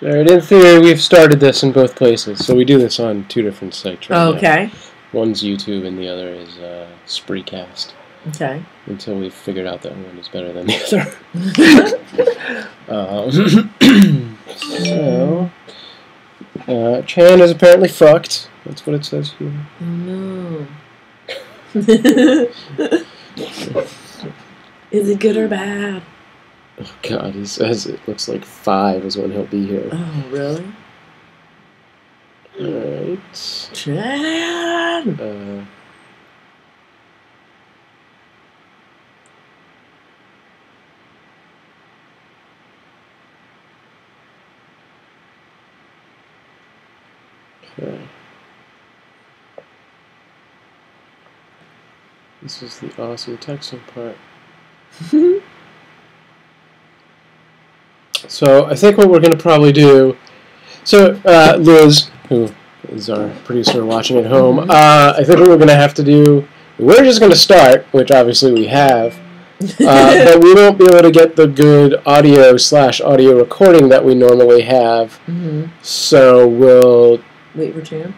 Alright, in theory, we've started this in both places, so we do this on 2 different sites right Okay. now. One's YouTube and the other is Spreecast. Okay. Until we've figured out that one is better than the other. So, Chan is apparently fucked. That's what it says here. Oh, no. Is it good or bad? Oh god, he says it looks like 5 is when he'll be here. Oh, really? Alright. Chan! Okay. This is the awesome texting part. So, I think what we're going to probably do... So, Liz, who is our producer watching at home, I think what we're going to have to do... We're just going to start, which obviously we have, but we won't be able to get the good audio/audio recording that we normally have, so we'll... Wait for Chan?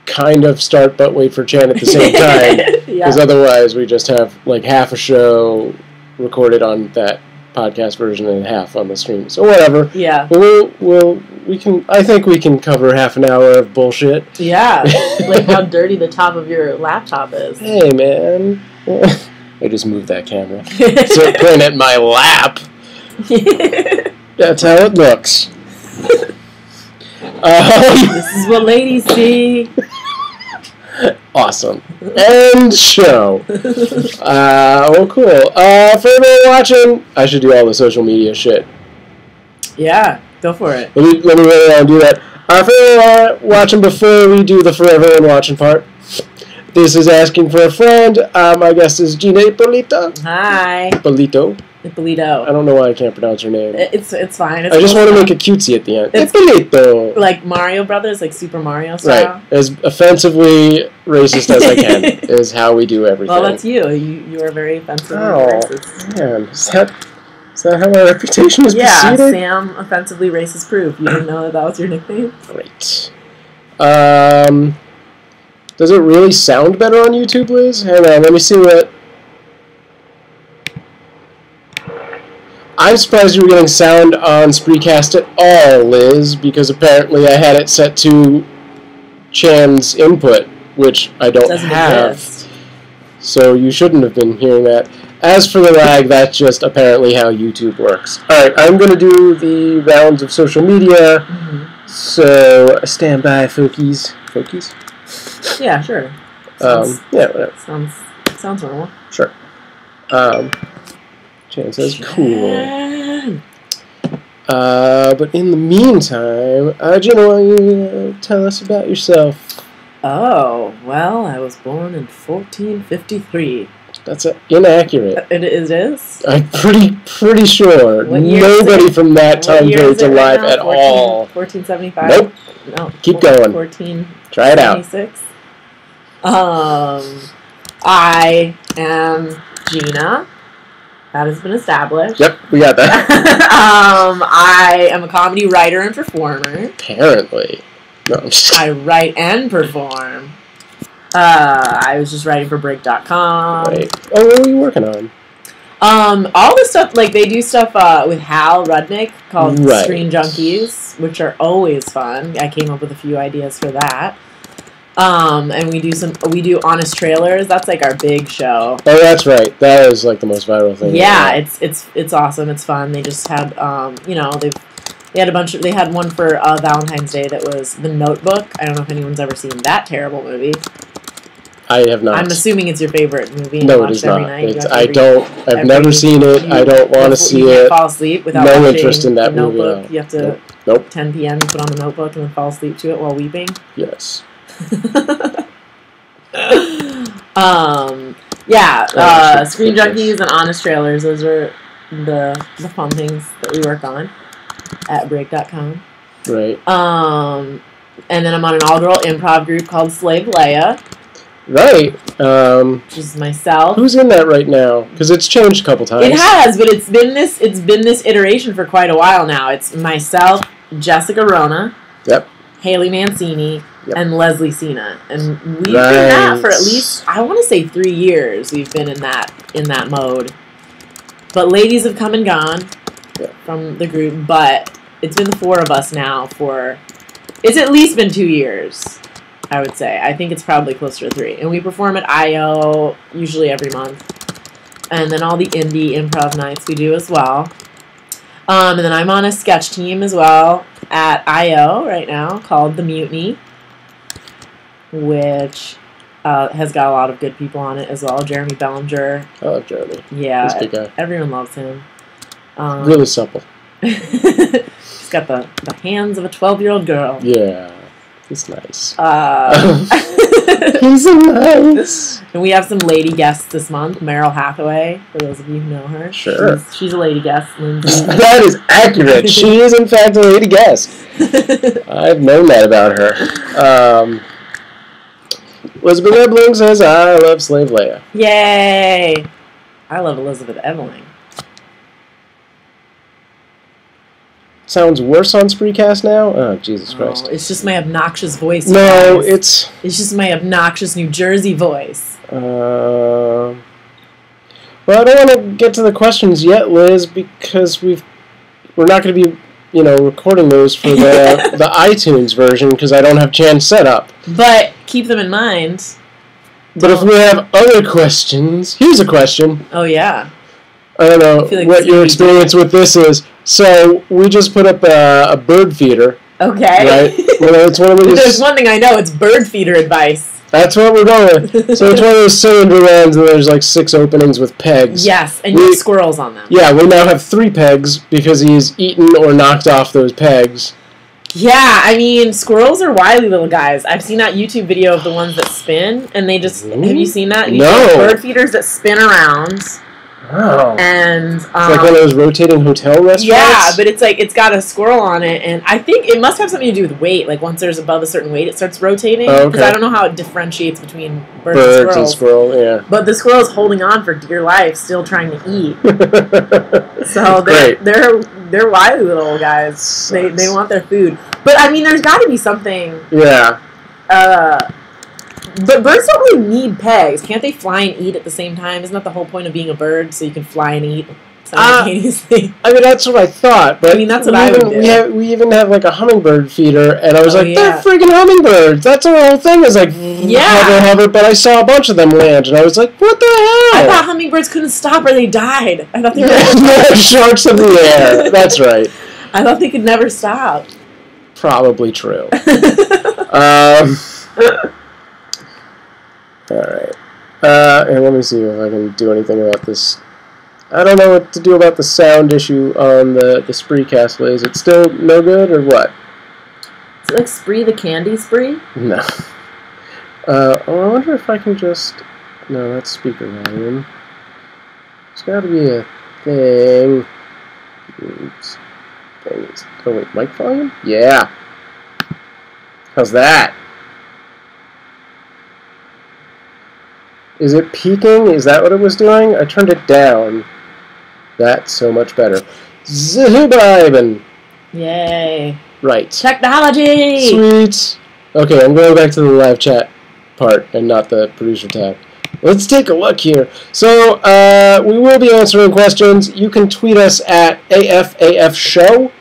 Kind of start but wait for Chan at the same time, because otherwise we just have like half a show recorded on that podcast version and half on the stream. So whatever. Yeah. I think we can cover half an hour of bullshit. Yeah. Like how dirty the top of your laptop is. Hey man. I just moved that camera. So point at my lap. That's how it looks. This is what ladies see. Awesome. End show. Well, cool. For everyone watching, I should do all the social media shit. Yeah, go for it. Let me really do that. For everyone watching, before we do the for everyone watching part, this is Asking for a Friend. My guest is Gina Ippolito. Hi. Ippolito. Ippolito. I don't know why I can't pronounce her name. It's fine. I just want to make it cutesy at the end. It's Ippolito. Like Mario Brothers, like Super Mario style. Right. As offensively racist as I can is how we do everything. Well, that's you. You are very offensively racist. Man. Is that how my reputation is proceeding? Yeah, Sam, offensively racist proof. You didn't know that was your nickname? Great. Does it really sound better on YouTube, Liz? Hang on, let me see what... I'm surprised you were getting sound on Spreecast at all, Liz, because apparently I had it set to Chan's input, which I don't have. Exist. So you shouldn't have been hearing that. As for the lag, that's just apparently how YouTube works. Alright, I'm going to do the rounds of social media, so stand by, folkies. Folkies? Yeah, sure. Yeah, whatever. Sounds normal. Sure. Chan says cool. But in the meantime, Gina, why don't you tell us about yourself? Oh, well, I was born in 1453. That's inaccurate. It is? I'm pretty sure nobody from that time period's alive at all. 1475? Nope. No. Keep going. 1476. Try it out. I am Gina. That has been established. Yep, we got that. I am a comedy writer and performer. Apparently. No, I'm just... I write and perform. I was just writing for Brigade.com. Right. Oh, what were you working on? All the stuff, like, they do stuff with Hal Rudnick called Screen Junkies, which are always fun. I came up with a few ideas for that. And we do Honest Trailers. That's like our big show. Oh, that's right. That is like the most viral thing. Yeah, it's awesome. It's fun. They just had they had one for Valentine's Day that was The Notebook. I don't know if anyone's ever seen that terrible movie. I have not. I'm assuming it's your favorite movie. No, it is not. I've never seen it. I don't want to see it. Fall asleep without no interest in that movie. Notebook. You have to. Nope. 10 p.m. You put on The Notebook and then fall asleep to it while weeping. Yes. Screen Junkies and Honest Trailers. Those are the fun things that we work on at Break.com. Right. And then I'm on an all-girl improv group called Slave Leia. Right. Which is myself. Who's in that right now? Because it's changed a couple times. It has, but it's been this iteration for quite a while now. It's myself, Jessica Rona. Yep. Haley Mancini. Yep. And Leslie Cena. And we've been that for at least, I want to say 3 years we've been in that mode. But ladies have come and gone from the group, but it's been the 4 of us now for, it's at least been 2 years, I would say. I think it's probably closer to 3. And we perform at I.O. usually every month. And then all the indie improv nights we do as well. And then I'm on a sketch team as well at I.O. right now called The Mutiny, which has got a lot of good people on it as well. Jeremy Bellinger. I love Jeremy. Yeah. He's a good guy. Everyone loves him. Really supple. He's got the hands of a 12-year-old girl. Yeah. He's nice. He's nice. And we have some lady guests this month. Meryl Hathaway, for those of you who know her. Sure. She's a lady guest. Lindsay. That is accurate. She is, in fact, a lady guest. I've known that about her. Elizabeth Ebling says, I love Slave Leia. Yay! I love Elizabeth Ebling. Sounds worse on Spreecast now? Oh, Jesus Christ. It's just my obnoxious voice. No, guys. It's just my obnoxious New Jersey voice. Well, I don't want to get to the questions yet, Liz, because we're not going to be, recording those for the iTunes version because I don't have Chan set up. But keep them in mind. But if we have other questions, here's a question. Oh, yeah. I don't know what your experience with this is. So, we just put up a bird feeder. Okay. Right? It's one of those, there's one thing I know, it's bird feeder advice. That's what we're going with. So it's one of those cylinder ones and there's like 6 openings with pegs. Yes, and you have squirrels on them. Yeah, we now have 3 pegs because he's eaten or knocked off those pegs. Yeah, I mean, squirrels are wily little guys. I've seen that YouTube video of the ones that spin, and they just... Have you seen that? No. Bird feeders that spin around. Oh. And it's like one of those rotating hotel restaurants? Yeah, but it's got a squirrel on it, and I think it must have something to do with weight. Like, once there's above a certain weight, it starts rotating. Because I don't know how it differentiates between birds and squirrel, yeah. But the squirrel's holding on for dear life, still trying to eat. So they're wily little guys. They want their food. But, I mean, there's got to be something... Yeah. But birds don't really need pegs. Can't they fly and eat at the same time? Isn't that the whole point of being a bird, so you can fly and eat simultaneously? I mean, that's what I thought. But I mean, that's what I would do. We even have, like, a hummingbird feeder, and I was they're freaking hummingbirds. That's our whole thing is, like, hover, but I saw a bunch of them land, and I was like, what the hell? I thought hummingbirds couldn't stop or they died. I thought they were sharks in the air. That's right. I thought they could never stop. Probably true. Alright. And let me see if I can do anything about this. I don't know what to do about the sound issue on the Spreecast, Liz. It's still no good, or what? Is it like Spree the Candy Spree? No. I wonder if I can just... No, that's speaker volume. There's gotta be a thing. Oops. Oh, wait, mic volume? Yeah. How's that? Is it peaking? Is that what it was doing? I turned it down. That's so much better. Zuhubaiben. Yay. Right. Technology! Sweet. Okay, I'm going back to the live chat part and not the producer tab. Let's take a look here. So, we will be answering questions. You can tweet us at AFAFshow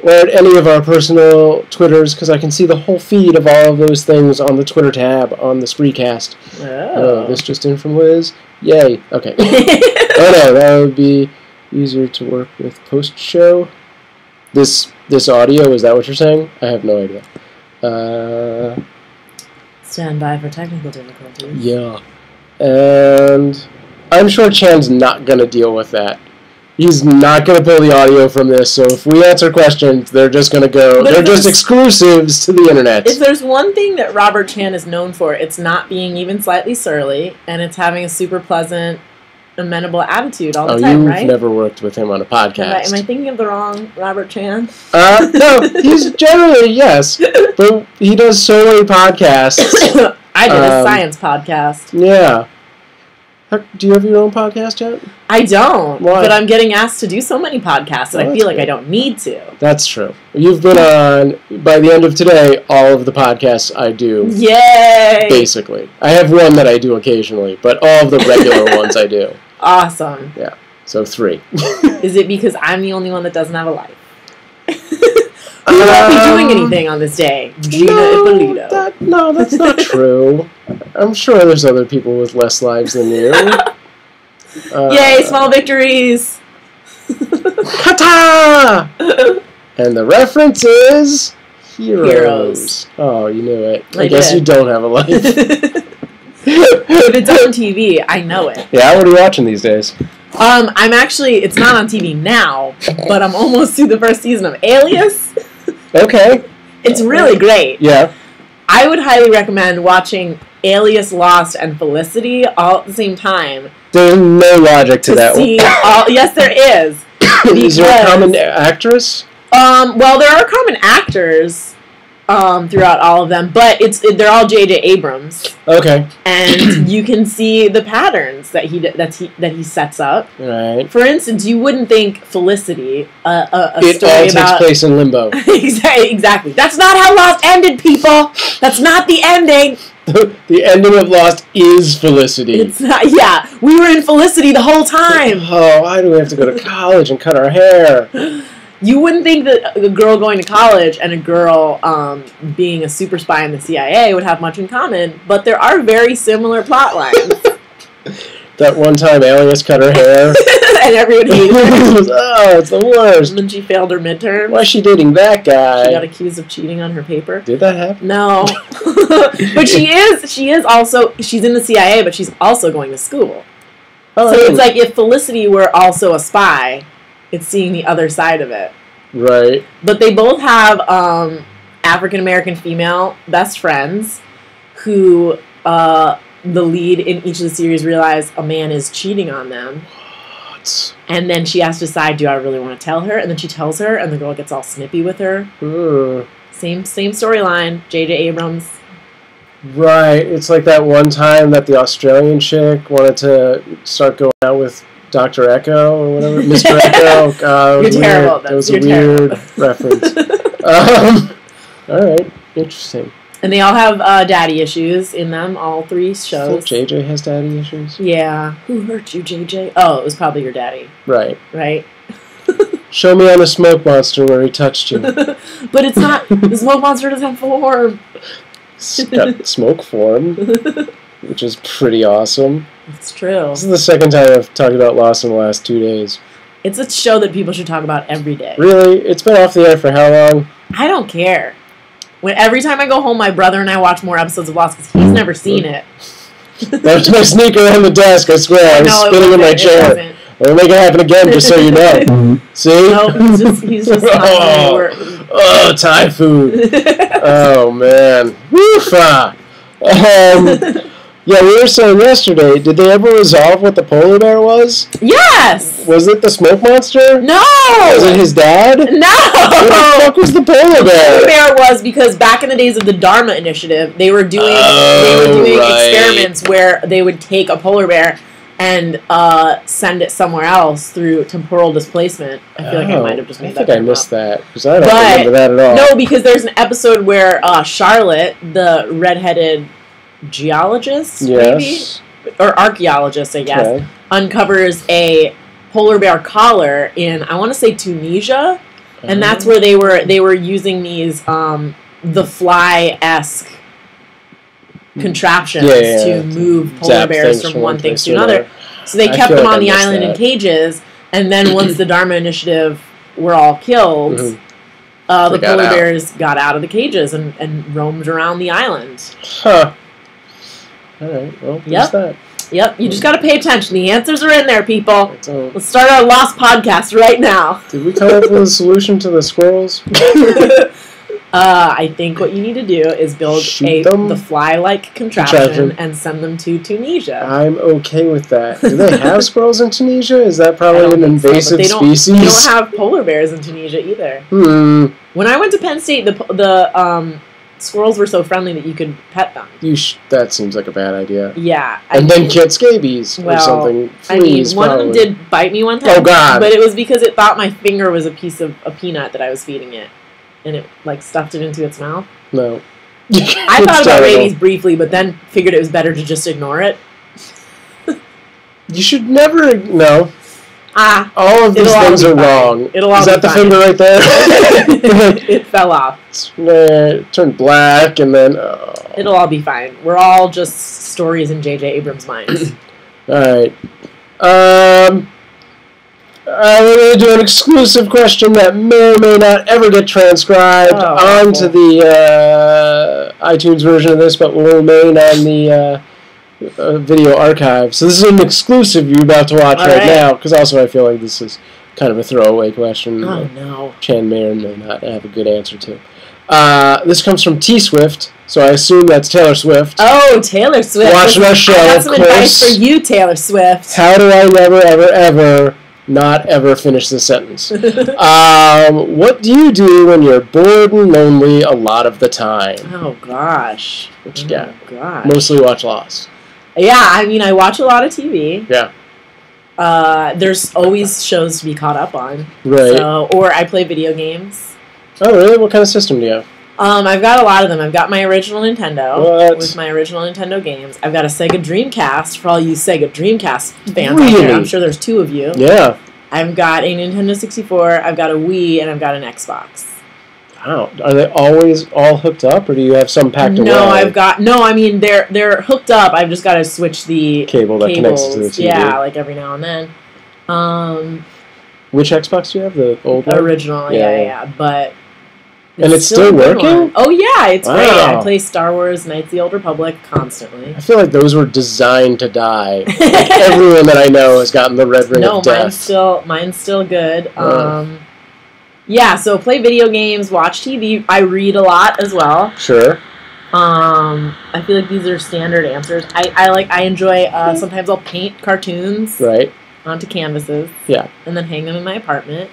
or at any of our personal Twitters, because I can see the whole feed of all of those things on the Twitter tab on the Spreecast. Oh, this just in from Liz. Yay. Okay. Oh no, that would be easier to work with post-show. This audio, is that what you're saying? I have no idea. Stand by for technical difficulties. Yeah. And I'm sure Chan's not going to deal with that. He's not going to pull the audio from this, so if we answer questions, they're just going to go... They're just exclusives to the internet. If there's one thing that Robert Chan is known for, it's not being even slightly surly, and it's having a super pleasant, amenable attitude all the time, right? You've never worked with him on a podcast. Am I thinking of the wrong Robert Chan? No, he's generally, yes, but he does so many podcasts. I did a science podcast. Yeah. Do you have your own podcast yet? I don't. Why? But I'm getting asked to do so many podcasts that I feel like I don't need to. That's true. You've been on, by the end of today, all of the podcasts I do. Yay! Basically. I have one that I do occasionally, but all of the regular ones I do. Awesome. Yeah. So 3. Is it because I'm the only one that doesn't have a life? You won't be doing anything on this day, Gina Ippolito. No, that's not true. I'm sure there's other people with less lives than you. Yay, small victories! Kata! And the reference is Heroes. Oh, you knew it. I guess you don't have a life. If it's on TV, I know it. Yeah, what are you watching these days? I'm actually, it's not on TV now, but I'm almost through the first season of Alias. Okay. It's really great. Yeah. I would highly recommend watching Alias, Lost, and Felicity all at the same time. There's no logic to that one. Yes, there is. Is there a common actress? Well, there are common actors throughout all of them, but they're all J.J. Abrams. Okay. And you can see the patterns that he sets up. Right. For instance, you wouldn't think Felicity, a it story all about... takes place in limbo. Exactly. That's not how Lost ended, people! That's not the ending! The ending of Lost is Felicity. It's not, yeah. We were in Felicity the whole time! Oh, why do we have to go to college and cut our hair? You wouldn't think that a girl going to college and a girl being a super spy in the CIA would have much in common, but there are very similar plot lines. That one time Alias cut her hair. And everyone hated her. Oh, it's the worst. And then she failed her midterm. Why is she dating that guy? She got accused of cheating on her paper. Did that happen? No. But she's in the CIA, but she's also going to school. Oh, so it's like if Felicity were also a spy, it's seeing the other side of it. Right. But they both have African-American female best friends who the lead in each of the series realize a man is cheating on them. What? And then she has to decide, do I really want to tell her? And then she tells her, and the girl gets all snippy with her. Same storyline, J.J. Abrams. Right. It's like that one time that the Australian chick wanted to start going out with Dr. Echo or whatever. Mr. Echo. God, you're terrible. That was a weird reference. All right. Interesting. And they all have daddy issues in them, all 3 shows. JJ has daddy issues? Yeah. Who hurt you, JJ? Oh, it was probably your daddy. Right. Right? Show me on the smoke monster where he touched you. But it's not. The smoke monster doesn't have form. It's got smoke form, which is pretty awesome. It's true. This is the second time I've talked about Lost in the last 2 days. It's a show that people should talk about every day. Really? It's been off the air for how long? I don't care. Every time I go home, my brother and I watch more episodes of Lost because he's never seen it. That's my sneaker on the desk, I swear. I was spinning in my chair. I'll make it happen again, just so you know. See? Nope, he's just oh, Thai food. Oh, man. Woofa! Yeah, we were saying yesterday, did they ever resolve what the polar bear was? Yes! Was it the smoke monster? No! Was it his dad? No! What the fuck was the polar bear? The polar bear was because back in the days of the Dharma Initiative, they were doing experiments where they would take a polar bear and send it somewhere else through temporal displacement. I feel like I might have just made that up. I think I missed that, because I don't remember that at all. No, because there's an episode where Charlotte, the redheaded geologist, maybe? Or archaeologist, I guess, uncovers a polar bear collar in, I want to say, Tunisia, and that's where they were using these the fly-esque contraptions to move polar bears from one thing to another. So they kept them on the island in cages, and then once the Dharma Initiative were all killed, the polar bears got out of the cages and roamed around the island. Huh. All right, well, there's that. Yep, you just got to pay attention. The answers are in there, people. Let's start our Lost podcast right now. Did we come up with a solution to the squirrels? I think what you need to do is build the fly-like contraption and send them to Tunisia. I'm okay with that. Do they have squirrels in Tunisia? Is that probably an invasive species? They don't have polar bears in Tunisia either. When I went to Penn State, squirrels were so friendly that you could pet them. That seems like a bad idea. Yeah. And then get scabies or something. Fleas, one of them did bite me one time. Oh, God. But it was because it thought my finger was a piece of a peanut that I was feeding it. And it, like, stuffed it into its mouth. No. I thought about rabies briefly, but then figured it was better to just ignore it. You should never... No. All of these things are wrong. Is that the finger right there? It fell off. It turned black, and then... It'll all be fine. We're all just stories in J.J. Abrams' minds. Alright. We're going to do an exclusive question that may or may not ever get transcribed onto the iTunes version of this, but will remain on the... video archive. So this is an exclusive you're about to watch right now, because also I feel like this is kind of a throwaway question. Oh, no. Chan may or may not have a good answer to. This comes from T-Swift, so I assume that's Taylor Swift. Oh, Taylor Swift. Watching our show, I got some advice for you, Taylor Swift. How do I never, ever, ever not ever finish this sentence? What do you do when you're bored and lonely a lot of the time? Oh, gosh. Gosh. Mostly watch Lost. Yeah, I mean, I watch a lot of TV. Yeah. There's always shows to be caught up on. Right. So, or I play video games. Oh, really? What kind of system do you have? I've got a lot of them. I've got my original Nintendo with my original Nintendo games. I've got a Sega Dreamcast for all you Sega Dreamcast fans out there. I'm sure there's 2 of you. Yeah. I've got a Nintendo 64, I've got a Wii, and I've got an Xbox. Wow. Are they always all hooked up, or do you have some packed away? I mean, they're hooked up. I've just got to switch the cable that connects to the TV. Yeah, like every now and then. Which Xbox do you have? The old one? Original, yeah. But and it's still working? Oh, yeah, it's great. I play Star Wars, Knights of the Old Republic constantly. I feel like those were designed to die. Like everyone that I know has gotten the red ring of death. Mine's still good. Yeah, so play video games, watch TV. I read a lot as well. Sure. I feel like these are standard answers. I enjoy, sometimes I'll paint cartoons onto canvases. Yeah. And then hang them in my apartment.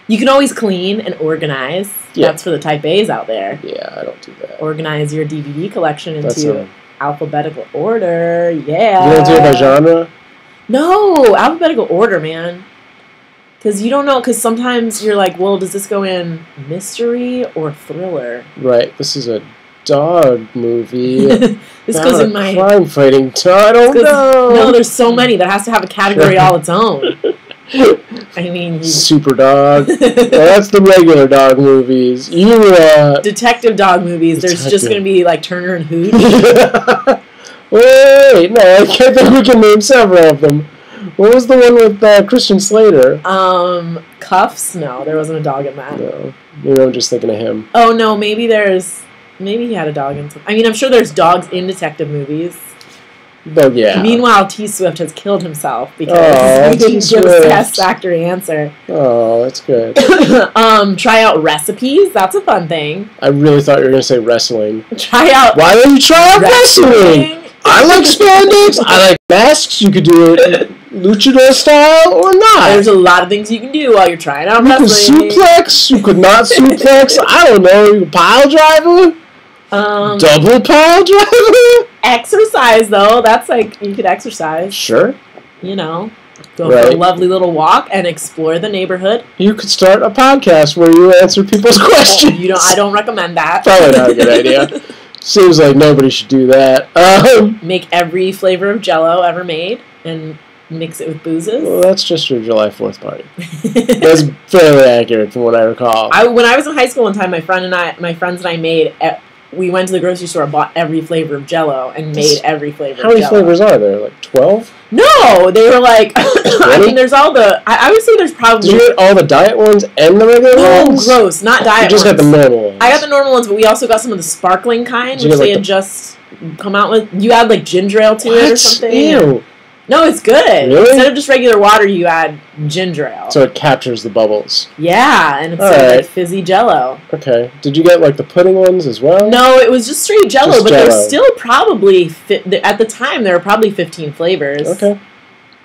You can always clean and organize. Yeah. That's for the type A's out there. Yeah, I don't do that. Organize your DVD collection into alphabetical order. Yeah. You don't do it by genre? No, alphabetical order, man. Because you don't know, because sometimes you're like, well, does this go in mystery or thriller? Right, this is a dog movie. This goes in my... crime fighting dog, I don't know. No, there's so many that has to have a category all its own. I mean... Super dog. Well, that's the regular dog movies. Detective dog movies, there's just going to be like Turner and Hooch. Wait, no, I can't think we can name several of them. What was the one with Christian Slater? Cuffs? No, there wasn't a dog in that. No, maybe I'm just thinking of him. Oh, no, maybe he had a dog in some... I mean, I'm sure there's dogs in detective movies. Oh, yeah. Meanwhile, T-Swift has killed himself because he didn't give a satisfactory answer. Oh, that's good. Try out recipes. That's a fun thing. I really thought you were going to say wrestling. Why don't you try out wrestling? I like spandex. I like masks. You could do it luchador style or not. There's a lot of things you can do while you're trying out wrestling. You could suplex. You could not suplex. I don't know. You could pile driver. Double pile driver. Exercise, though. That's like, you could exercise. Sure. You know, go for a lovely little walk and explore the neighborhood. You could start a podcast where you answer people's questions. I don't recommend that. Probably not a good idea. Seems like nobody should do that. Make every flavor of Jell-O ever made and mix it with boozes. Well, that's just your July 4th party. That's fairly accurate from what I recall. When I was in high school one time, my friends and I we went to the grocery store and bought every flavor of Jell-O and made every flavor of Jell-O. How many flavors are there? Like 12? No! They were like... I mean, there's all the... I would say there's probably... Did you get all the diet ones and the regular ones? No, gross. Not diet ones. You just got the normal ones. I got the normal ones, but we also got some of the sparkling kind, which they had just come out with. You add, like, ginger ale to it or something. Ew. No, it's good. Really? Instead of just regular water, you add ginger ale. So it captures the bubbles. Yeah, and it's like fizzy Jell-O. Okay. Did you get like the pudding ones as well? No, it was just straight Jell-O, but there's still probably at the time there were probably 15 flavors. Okay.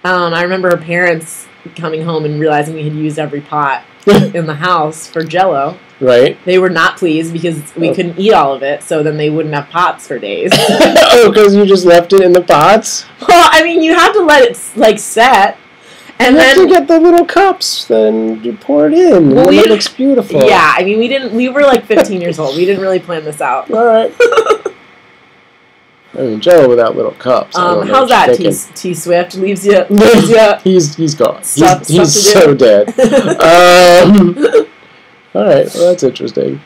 I remember her parents coming home and realizing we had used every pot. in the house for Jell-O. Right. They were not pleased because we couldn't eat all of it, so then they wouldn't have pots for days. Oh, because you just left it in the pots? Well, I mean, you have to let it, like, set. And you then have to get the little cups, then you pour it in, and it looks beautiful. Yeah, I mean, we were like 15 years old. We didn't really plan this out. All right. I mean, Jell-O without little cups. How's that, T Swift? Leaves you. He's gone. Stuff he's so dead. All right, well, that's interesting.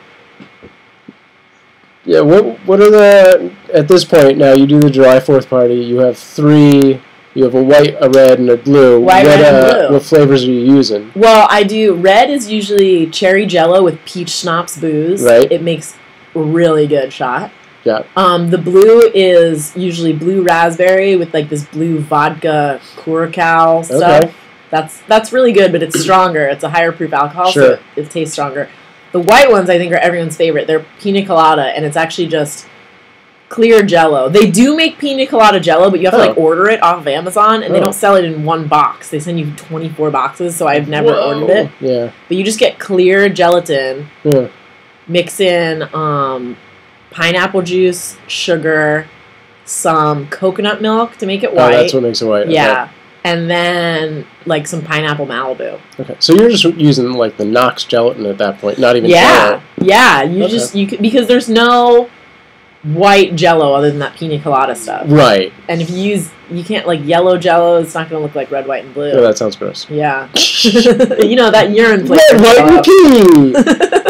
Yeah, what are the... At this point now, you do the July 4th party. You have 3... You have a white, a red, and a blue. White, red, and blue. What flavors are you using? Well, I do... Red is usually cherry Jell-O with peach schnapps booze. Right. It makes a really good shot. Yeah. The blue is usually blue raspberry with, like, this blue vodka Curacao stuff. Okay. That's really good, but it's stronger. It's a higher proof alcohol, sure. so it tastes stronger. The white ones, I think, are everyone's favorite. They're pina colada, and it's actually just clear Jell-O. They do make pina colada Jell-O, but you have to, like, order it off of Amazon, and they don't sell it in one box. They send you 24 boxes, so I've never ordered it. Yeah. But you just get clear gelatin, mix in pineapple juice, sugar, some coconut milk to make it white. Oh, that's what makes it white. Yeah. Okay. And then, like, some pineapple Malibu. Okay, so you're just using, like, the Knox gelatin at that point, not even Jell-O. Yeah, because there's no white Jell-O other than that pina colada stuff. Right. And if you can't, like, yellow Jell-O, it's not going to look like red, white, and blue. Yeah, that sounds gross. Yeah. You know, that urine flavor. Red, white, and pea!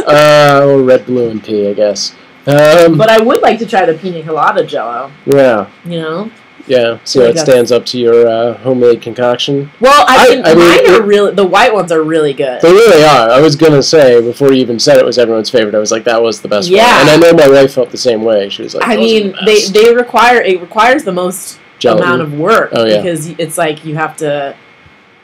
Or red, blue, and pea, I guess. But I would like to try the pina colada Jell-O. Yeah. You know? Yeah, see how it stands up to your homemade concoction. Well, I mean, mine are really... The white ones are really good. They really are. I was going to say, before you even said it was everyone's favorite, I was like, that was the best one. And I know my wife felt the same way. She was like, I mean, it requires the most gelatin. Amount of work. Oh, yeah. Because it's like you have to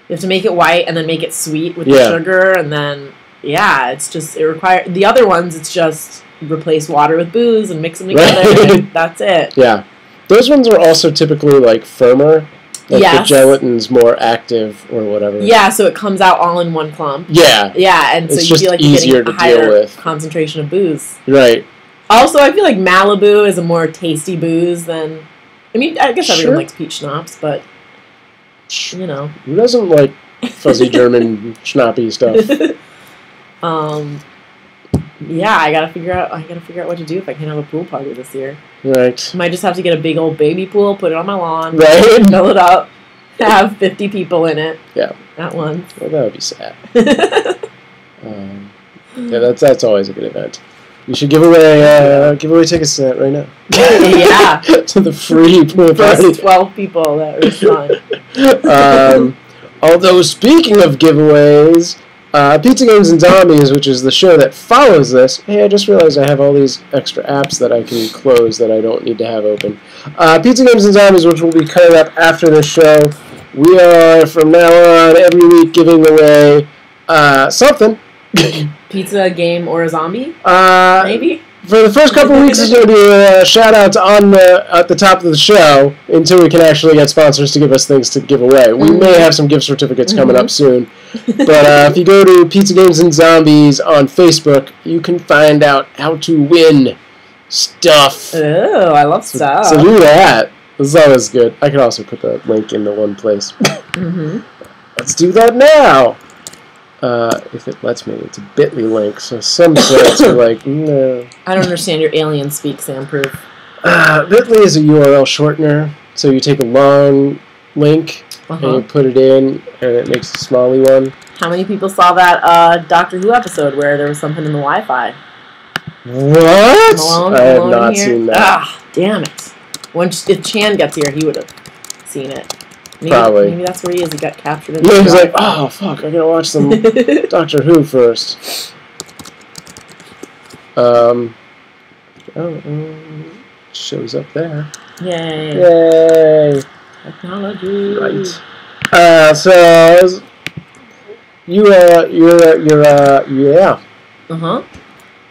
make it white and then make it sweet with the sugar, and then, it's just... The other ones, it's just replace water with booze and mix them together, and that's it. Yeah. Those ones are also typically, like, firmer. Like, the gelatin's more active or whatever. Yeah, so it comes out all in one clump. Yeah. Yeah, and so you feel like you're getting a higher concentration of booze. Right. Also, I feel like Malibu is a more tasty booze than... I mean, I guess everyone likes peach schnapps, but, you know. Who doesn't like fuzzy German schnappy stuff? Yeah, I gotta figure out what to do if I can't have a pool party this year. Right. Might just have to get a big old baby pool, put it on my lawn, right? Fill it up, have 50 people in it. Yeah. At once. Well, that would be sad. Yeah, that's always a good event. You should give away tickets to that right now. Yeah. To the free pool party. First 12 people that respond. Although speaking of giveaways. Pizza Games and Zombies, which is the show that follows this. Hey, I just realized I have all these extra apps that I can close that I don't need to have open. Pizza Games and Zombies, which will be coming up after this show. We are, from now on, every week giving away something. Pizza, game, or a zombie? Maybe? For the first couple weeks, it's going to be shout-outs at the top of the show until we can actually get sponsors to give us things to give away. We may have some gift certificates coming up soon. But if you go to Pizza Games and Zombies on Facebook, you can find out how to win stuff. Oh, I love stuff. So do that. This is always good. I can also put the link in the one place. Let's do that now. If it lets me. It's a bit.ly link, so some sites are like, no. I don't understand your alien speak, Samproof. bit.ly is a URL shortener, so you take a long link and you put it in, and it makes a smally one. How many people saw that Doctor Who episode where there was something in the Wi-Fi? What? I have not seen that. Ah, damn it. If Chan gets here, he would have seen it. Probably. Maybe that's where he is. He got captured in the he's like, oh, fuck, I gotta watch some Doctor Who first. Shows up there. Yay. Yay. Technology. Right. So, yeah.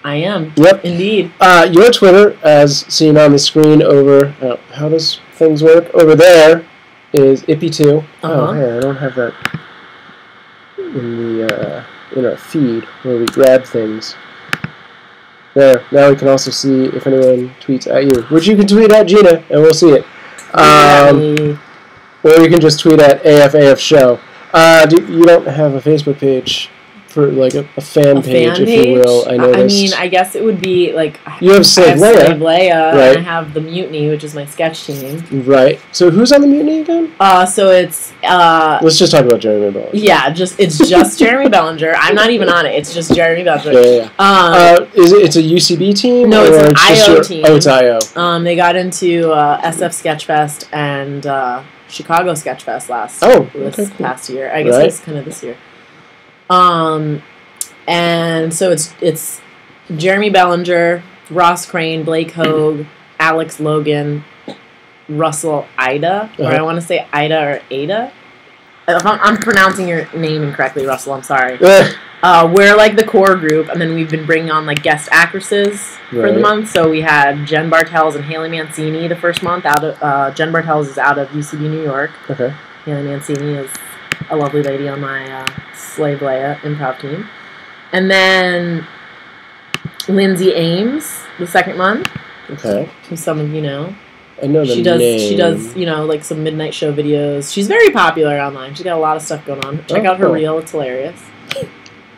I am. Yep. Indeed. Your Twitter, as seen on the screen over, how does things work? Over there is Ippy2. Oh, hey, I don't have that in the, in our feed where we grab things. There. Now we can also see if anyone tweets at you, which you can tweet at Gina, and we'll see it. Or you can just tweet at AFAF Show. You don't have a Facebook page for like a fan page, if you will. I noticed. I mean, I guess it would be like you have Slave Leia, right. And I have the Mutiny, which is my sketch team. Right. So who's on the Mutiny again? So it's let's just talk about Jeremy Bellinger. Yeah, it's just Jeremy Bellinger. I'm not even on it. It's just Jeremy Bellinger. Yeah. It's a UCB team? No, it's an IO team. Oh, it's IO. They got into SF Sketchfest and Chicago Sketchfest this past year. I guess it's kind of this year. And so it's Jeremy Bellinger, Ross Crane, Blake Hogue, Alex Logan, Russell Ida, or I want to say Ida or Ada. I'm pronouncing your name incorrectly, Russell. I'm sorry. We're like the core group, and then we've been bringing on like guest actresses for the month. So we had Jen Bartels and Haley Mancini the first month. Jen Bartels is out of UCB New York. Okay. Haley Mancini is a lovely lady on my Slave Leia improv team. And then Lindsay Ames the second month. Okay. Who some of you know. I know the name. She does, like some midnight show videos. She's very popular online. She's got a lot of stuff going on. Check out her reel; it's hilarious.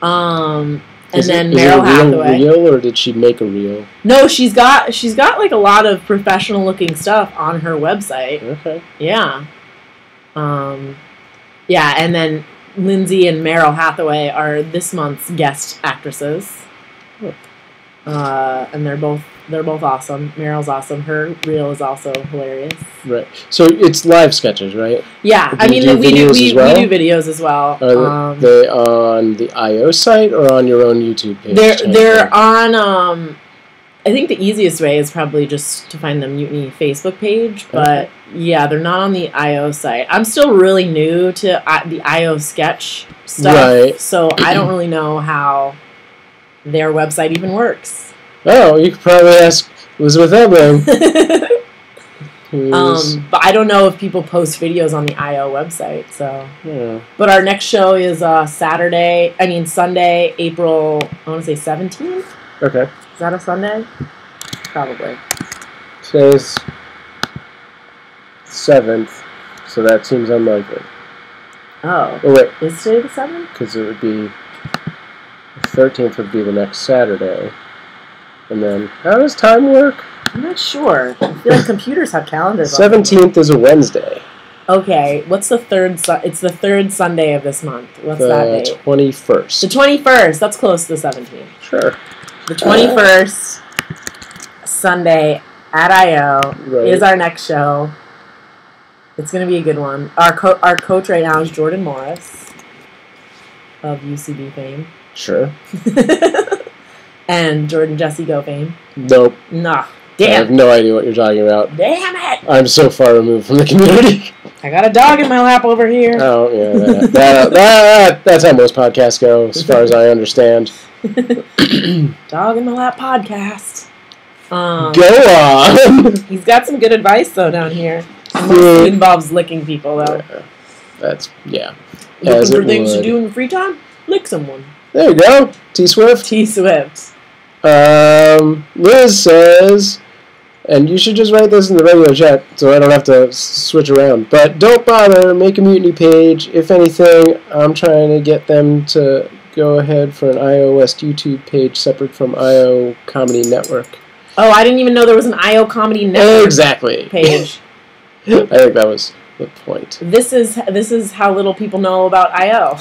And then Meryl Hathaway. Reel, or did she make a reel? No, she's got like a lot of professional looking stuff on her website. Okay. Yeah. Yeah, and then Lindsay and Meryl Hathaway are this month's guest actresses. And they're both awesome. Meryl's awesome. Her reel is also hilarious. Right. So it's live sketches, right? Yeah. I mean, we do videos as well. Are they on the IO site or on your own YouTube page? They're on. I think the easiest way is probably just to find the Mutiny Facebook page, but yeah, they're not on the IO site. I'm still really new to the IO sketch stuff, right. So I don't really know how their website even works. Oh, you could probably ask Elizabeth Ebling. But I don't know if people post videos on the IO website, so. Yeah. But our next show is Sunday, April, I want to say 17th? Okay. Is that a Sunday? Probably. Today's 7th, so that seems unlikely. Oh. Oh, wait. Is today the 7th? Because it would be... The 13th would be the next Saturday. And then, how does time work? I'm not sure. I feel like computers have calendars. 17th is a Wednesday. Okay, what's the third? It's the third Sunday of this month. What's that date? The 21st. The 21st. That's close to the 17th. Sure. The 21st Sunday at IO is our next show. It's going to be a good one. Our coach right now is Jordan Morris of UCB fame. Sure. And Jordan Jesse Go fame. Nope. Nah. Damn. I have no idea what you're talking about. Damn it! I'm so far removed from the community. I got a dog in my lap over here. Oh, yeah. That's how most podcasts go, as far as I understand. Dog in my lap podcast. Go on! He's got some good advice, though, down here. It involves licking people, though. Yeah. Looking for things to do in your free time? Lick someone. There you go. T-Swift. T-Swift. Liz says, and you should just write this in the regular chat so I don't have to switch around, but don't bother, make a Mutiny page. If anything, I'm trying to get them to go ahead for an IO West YouTube page separate from IO Comedy Network. Oh, I didn't even know there was an IO Comedy Network page. I think that was the point. This is how little people know about IO.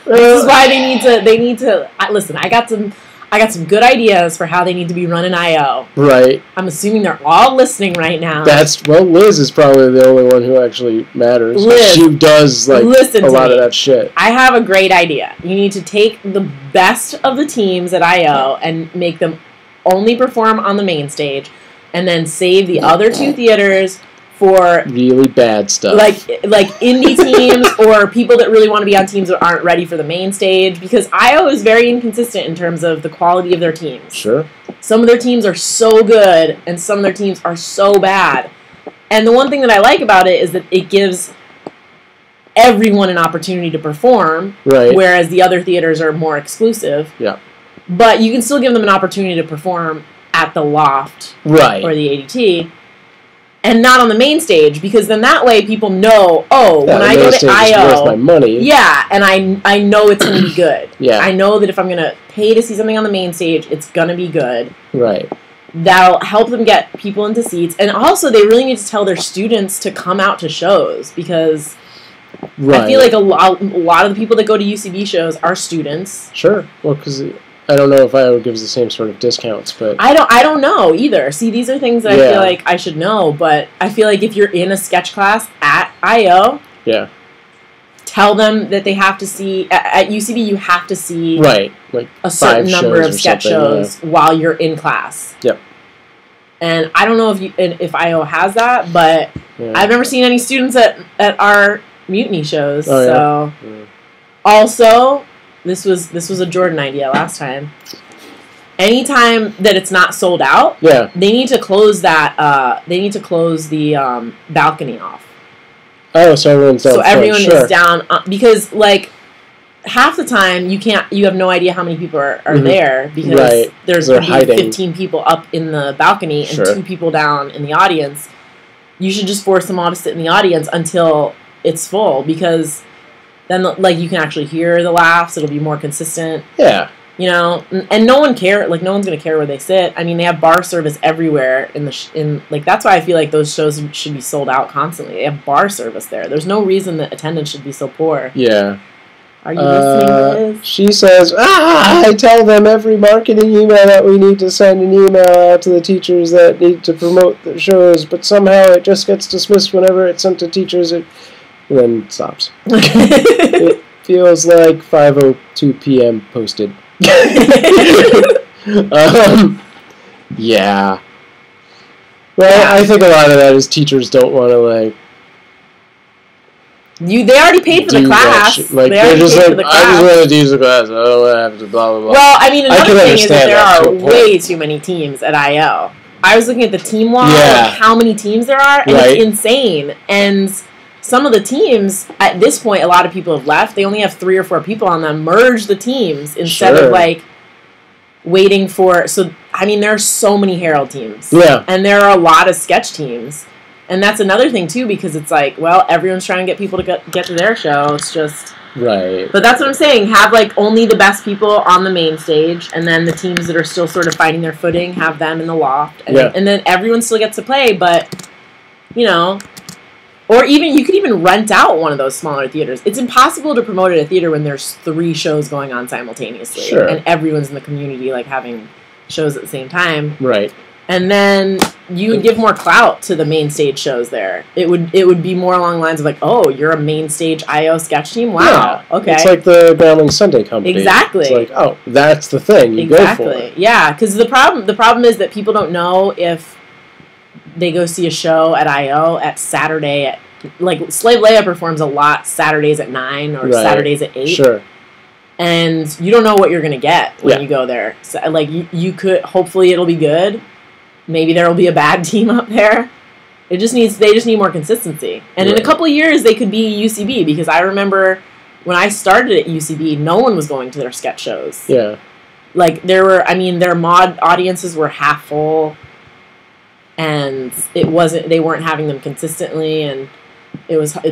This is why they need to listen. I got some good ideas for how they need to be running IO. Right. I'm assuming they're all listening right now. Liz is probably the only one who actually matters. Liz, she does a lot of that shit. I have a great idea. You need to take the best of the teams at IO and make them only perform on the main stage, and then save the other two theaters for really bad stuff, like indie teams or people that really want to be on teams that aren't ready for the main stage, because IO is very inconsistent in terms of the quality of their teams. Sure. Some of their teams are so good and some of their teams are so bad. And the one thing that I like about it is that it gives everyone an opportunity to perform, right? Whereas the other theaters are more exclusive. Yeah. But you can still give them an opportunity to perform at the Loft, right, or the ADT, and not on the main stage, because then that way people know, when I go to I.O., worth my money. Yeah, and I know it's going to be good. Yeah. I know that if I'm going to pay to see something on the main stage, it's going to be good. Right. That'll help them get people into seats. And also, they really need to tell their students to come out to shows, because I feel like a lot of the people that go to UCB shows are students. Sure. Well, because I don't know if I.O. gives the same sort of discounts, but I don't know either. See, these are things that I feel like I should know, but I feel like if you're in a sketch class at I.O., tell them that they have to see at UCB. You have to see like a certain number of sketch shows while you're in class. Yep. And I don't know if I.O. has that, but I've never seen any students at our Mutiny shows. So also. This was a Jordan idea last time. Anytime that it's not sold out, they need to close that. They need to close the balcony off. Oh, so everyone's down. So everyone is down because like half the time you have no idea how many people are there, because there's going to be 15 people up in the balcony and 2 people down in the audience. You should just force them all to sit in the audience until it's full, because then, like, you can actually hear the laughs. It'll be more consistent. Yeah. You know, and no one no one's gonna care where they sit. I mean, they have bar service everywhere like, that's why I feel like those shows should be sold out constantly. They have bar service there. There's no reason that attendance should be so poor. Yeah. Are you listening, Liz? She says, I tell them every marketing email that we need to send an email out to the teachers that need to promote the shows, but somehow it just gets dismissed whenever it's sent to teachers. And then stops. It feels like 5:02 p.m. posted. Yeah. Well, I think a lot of that is teachers don't want to, like... They already paid for the class. They're just like, I just want to teach the class. I don't want to have to blah, blah, blah. Well, I mean, another thing is that there are way too many teams at I.O. I was looking at the team log, like how many teams there are, and it's insane. And... some of the teams, at this point, a lot of people have left. They only have 3 or 4 people on them. Merge the teams instead of, like, waiting for... So, I mean, there are so many Herald teams. Yeah. And there are a lot of sketch teams. And that's another thing, too, because it's like, well, everyone's trying to get people to get to their show. It's just... Right. But that's what I'm saying. Have, like, only the best people on the main stage, and then the teams that are still sort of finding their footing, have them in the loft. And then everyone still gets to play, but, you know... Or even, you could even rent out one of those smaller theaters. It's impossible to promote at a theater when there's 3 shows going on simultaneously. Sure. And everyone's in the community, like, having shows at the same time. Right. And then you would give more clout to the main stage shows there. It would be more along the lines of, like, oh, you're a main stage I.O. sketch team? Wow. Yeah. Okay. It's like the Groundling Sunday Company. Exactly. It's like, oh, that's the thing. You go for it. Yeah, because the problem is that people don't know if they go see a show at I.O. at Saturday at, like, Slave Leia performs a lot Saturdays at 9 or Saturdays at 8. Sure. And you don't know what you're going to get when you go there. So, like, you could, hopefully it'll be good. Maybe there will be a bad team up there. They just need more consistency. And in a couple of years, they could be UCB, because I remember when I started at UCB, no one was going to their sketch shows. Yeah. Like, their mod audiences were half full. And they weren't having them consistently, and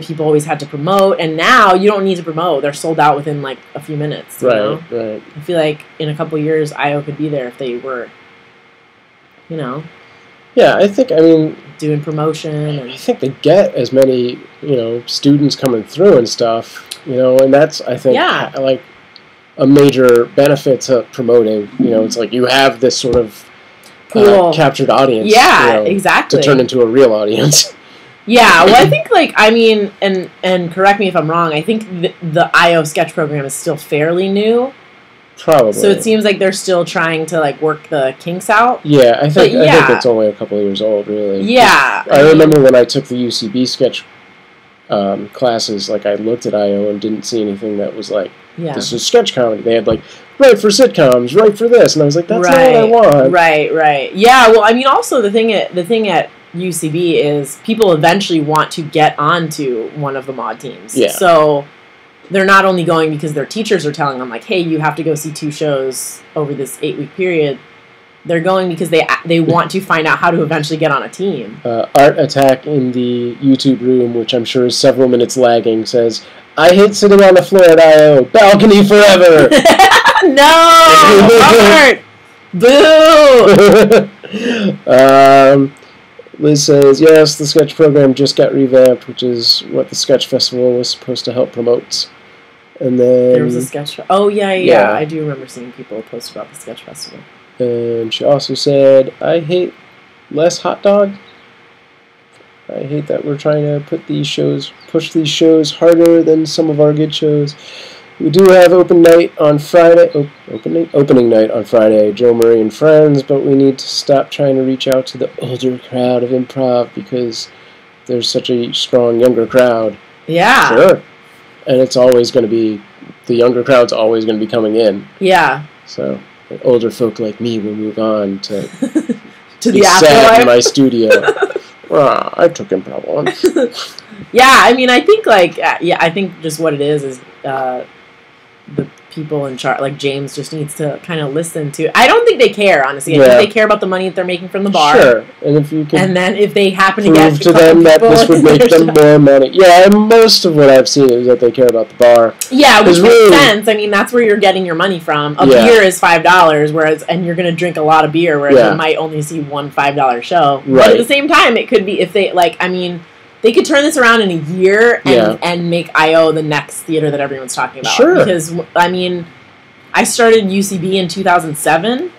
people always had to promote, and now you don't need to promote. They're sold out within, like, a few minutes. You know? Right. I feel like in a couple of years, I.O. could be there if they were, you know. Yeah, I mean... doing promotion. And I think they get as many, you know, students coming through and stuff, you know, and that's, I think, like, a major benefit to promoting. You know, it's like you have this sort of captured audience. Yeah, you know, exactly. To turn into a real audience. Yeah, well, I think, like, I mean, and correct me if I'm wrong, I think the I.O. sketch program is still fairly new. Probably. So it seems like they're still trying to, like, work the kinks out. Yeah, I think it's only a couple of years old, really. Yeah. I remember when I took the UCB sketch classes, like, I looked at I.O. and didn't see anything that was like, this is sketch comedy. They had, like, write for sitcoms, write for this, and I was like, that's not what I want. Right. Yeah, well, I mean, also the thing at UCB is people eventually want to get onto one of the mod teams. Yeah. So they're not only going because their teachers are telling them, like, hey, you have to go see 2 shows over this 8-week period. They're going because they want to find out how to eventually get on a team. Art Attack in the YouTube room, which I'm sure is several minutes lagging, says, I hate sitting on the floor at I.O. Balcony forever! No! Art! Boo! Liz says, yes, the sketch program just got revamped, which is what the sketch festival was supposed to help promote. And then... There was a sketch... Oh, yeah. I do remember seeing people post about the sketch festival. And she also said, I hate less hot dog. I hate that we're trying to push these shows harder than some of our good shows. We do have opening night on Friday, Joe Murray and Friends, but we need to stop trying to reach out to the older crowd of improv because there's such a strong younger crowd. Yeah. Sure. And it's always going to be, the younger crowd's always going to be coming in. Yeah. So... older folk like me will move on to to the afterlife in my studio. I took improv once. Yeah, I mean, I think I think just what it is the people in charge, like James, just needs to kind of listen to. I don't think they care, honestly. I think they care about the money that they're making from the bar. Sure, and if you can, and then if they happen to prove get to them that this would make them more money. Yeah, and most of what I've seen is that they care about the bar. Yeah, which makes sense. I mean, that's where you're getting your money from. A beer is $5, and you're going to drink a lot of beer, whereas you might only see one $5 show. Right. But at the same time, it could be if they they could turn this around in a year and make I.O. the next theater that everyone's talking about. Sure. Because, I mean, I started UCB in 2007, and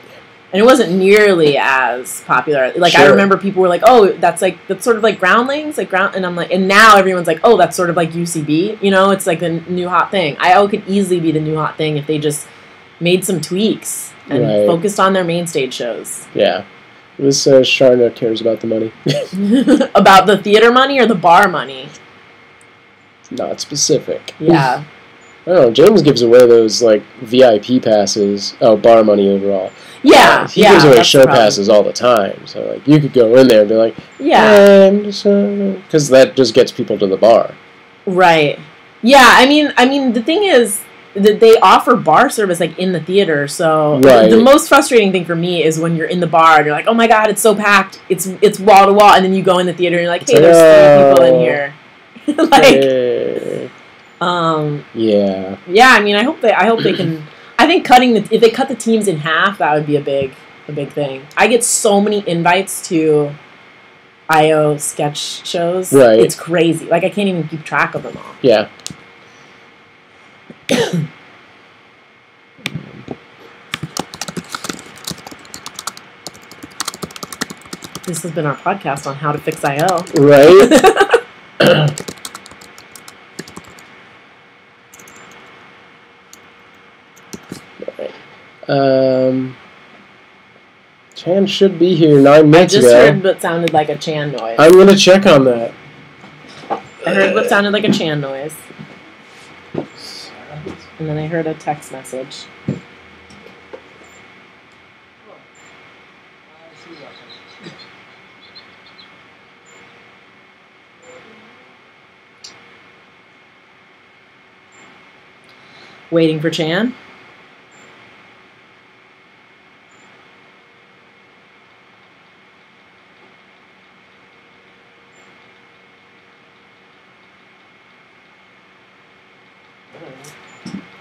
it wasn't nearly as popular. Like, I remember people were like, oh, that's sort of like Groundlings, and I'm like, and now everyone's like, oh, that's sort of like UCB. You know, it's like the new hot thing. I.O. could easily be the new hot thing if they just made some tweaks and focused on their main stage shows. Yeah. This says Sharna cares about the money. About the theater money or the bar money? Not specific. Yeah. I don't know. James gives away those, like, VIP passes. Oh, bar money overall. Yeah. He gives away show passes all the time. So, like, you could go in there and be like, because that just gets people to the bar. Right. Yeah, I mean, the thing is that they offer bar service, like, in the theater, so the most frustrating thing for me is when you're in the bar and you're like, oh my god, it's so packed, it's wall to wall, and then you go in the theater and you're like, hey, there's 3 people in here. Yeah, I mean, I hope they can. I think if they cut the teams in half, that would be a big thing. I get so many invites to I.O. sketch shows. Right. It's crazy. Like, I can't even keep track of them all. Yeah. This has been our podcast on how to fix I.O. Right. Chan should be here 9 minutes ago. I just heard what sounded like a Chan noise. I'm going to check on that. I heard what sounded like a Chan noise. And then I heard a text message. Waiting for Chan?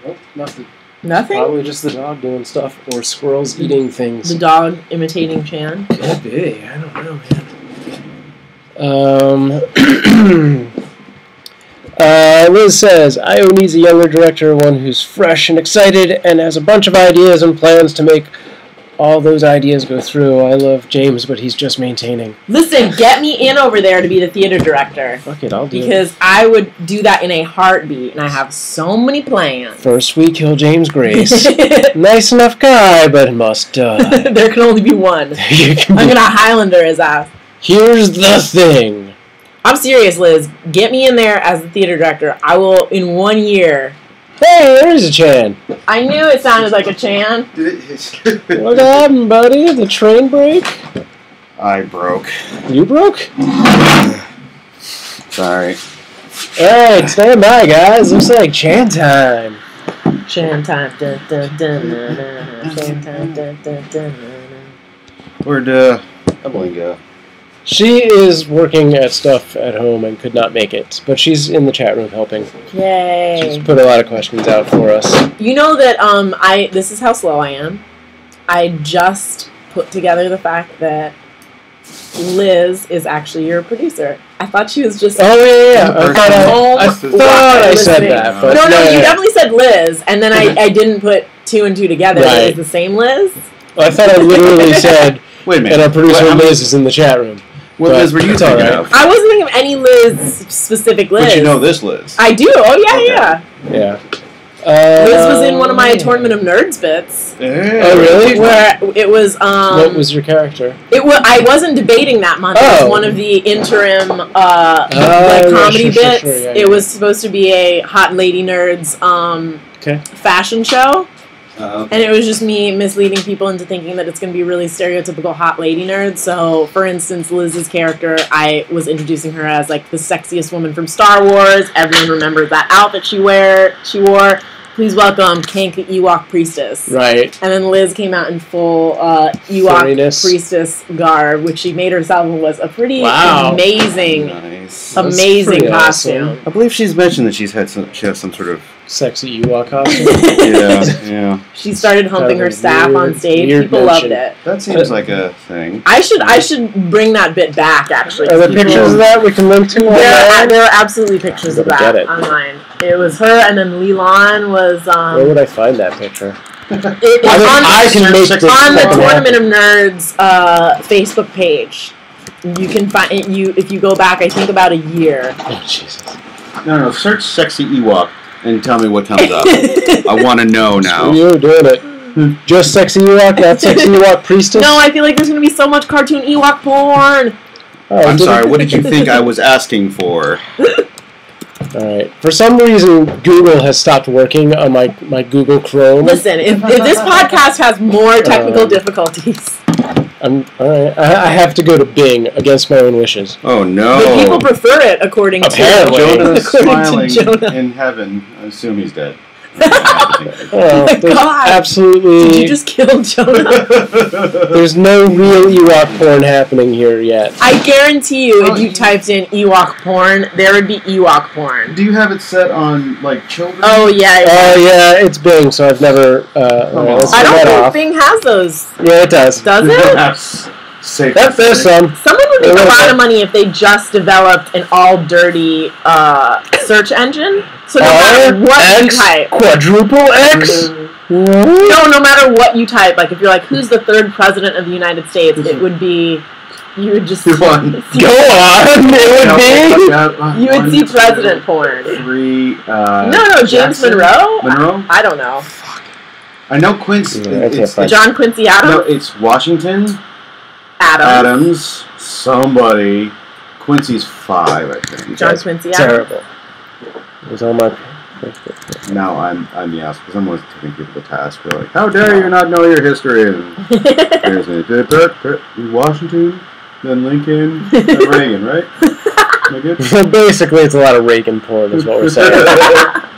Nope, nothing. Nothing? Probably just the dog doing stuff, or squirrels eating things. The dog imitating Chan? Could be. I don't know, man. Liz says, I.O. needs a younger director, one who's fresh and excited and has a bunch of ideas and plans to make all those ideas go through. I love James, but he's just maintaining. Listen, get me in over there to be the theater director. Fuck it, I'll do it. Because I would do that in a heartbeat, and I have so many plans. First we kill James Grace. Nice enough guy, but must die. There can only be one. I'm gonna Highlander his ass. Here's the thing. I'm serious, Liz. Get me in there as the theater director. I will, in 1 year... Hey, there's a Chan. I knew it sounded like a Chan. What happened, buddy? The train break? I broke. You broke? Sorry. Alright, stand by, guys. Looks like Chan time. Chan time. Dun, dun, dun, dun, dun. Chan time. Dun, dun, dun, dun. Where'd Emily go? She is working at stuff at home and could not make it, but she's in the chat room helping. Yay. She's put a lot of questions out for us. You know that this is how slow I am. I just put together the fact that Liz is actually your producer. I thought she was just... Oh, yeah. I thought I said that. But no, you definitely said Liz, and then I didn't put two and two together. Right. It was the same Liz? Well, I thought I literally said, wait a minute. And our producer Liz is in the chat room. What Liz were you thinking of? I wasn't thinking of any Liz, specific Liz. But you know this Liz. I do. Oh, yeah, okay. Yeah. Liz was in one of my Tournament of Nerds bits. Yeah. Oh, really? Where it was... what was your character? I wasn't debating that month. It was one of the interim comedy bits. Sure, yeah, it was supposed to be a Hot Lady Nerds fashion show. And it was just me misleading people into thinking that it's going to be really stereotypical hot lady nerds. So, for instance, Liz's character, I was introducing her as like the sexiest woman from Star Wars. Everyone remembers that outfit she wore. Please welcome Kank the Ewok Priestess. Right. And then Liz came out in full Ewok Priestess garb, which she made herself and was a pretty amazing costume. Awesome. I believe she's mentioned that she has some sort of sexy Ewok costume. yeah. She started humping her staff on stage. People loved it. That seems like a thing. I should bring that bit back, actually. Are there pictures of that we can link to? There are absolutely pictures of that online. It was her, and then Leland was... Where would I find that picture? On the Tournament of Nerds Facebook page. You can find it. If you go back, I think about a year. Oh, Jesus. No. Search sexy Ewok and tell me what comes up. I want to know now. You're doing it. Just sexy Ewok, not sexy Ewok Priestess? No, I feel like there's going to be so much cartoon Ewok porn. Oh, I'm sorry, what did you think I was asking for? Alright. For some reason, Google has stopped working on my Google Chrome. Listen, if this podcast has more technical difficulties... Alright. I have to go to Bing against my own wishes. Oh, no. But people prefer it, according to Jonah is smiling in heaven. I assume he's dead. Oh my God! Absolutely. Did you just kill Jonah? There's no real Ewok porn happening here yet. I guarantee you, if you typed in Ewok porn, there would be Ewok porn. Do you have it set on, like, children? Oh, yeah. Yeah, it's Bing, so I've never... I don't think Bing has those. Yeah, it does. Does it? There's some. Someone would make a lot of money if they just developed an all-dirty search engine. So no matter what you type... Quadruple X? No matter what you type. Like, if you're like, who's the third president of the United States, it would be... You would just... Go on! It would be... You would see president porn. No, James Monroe? Monroe? I don't know. Fuck. I know Quincy... John Quincy Adams? No, it's Washington... Adams. Somebody. Quincy's 5, I think. John Quincy Adams. Terrible. It was on my... Now I'm the ass because I'm always taking people to task. They're like, how dare you not know your history? And Washington, then Lincoln, then Reagan, right? Basically, it's a lot of Reagan porn, is what we're saying.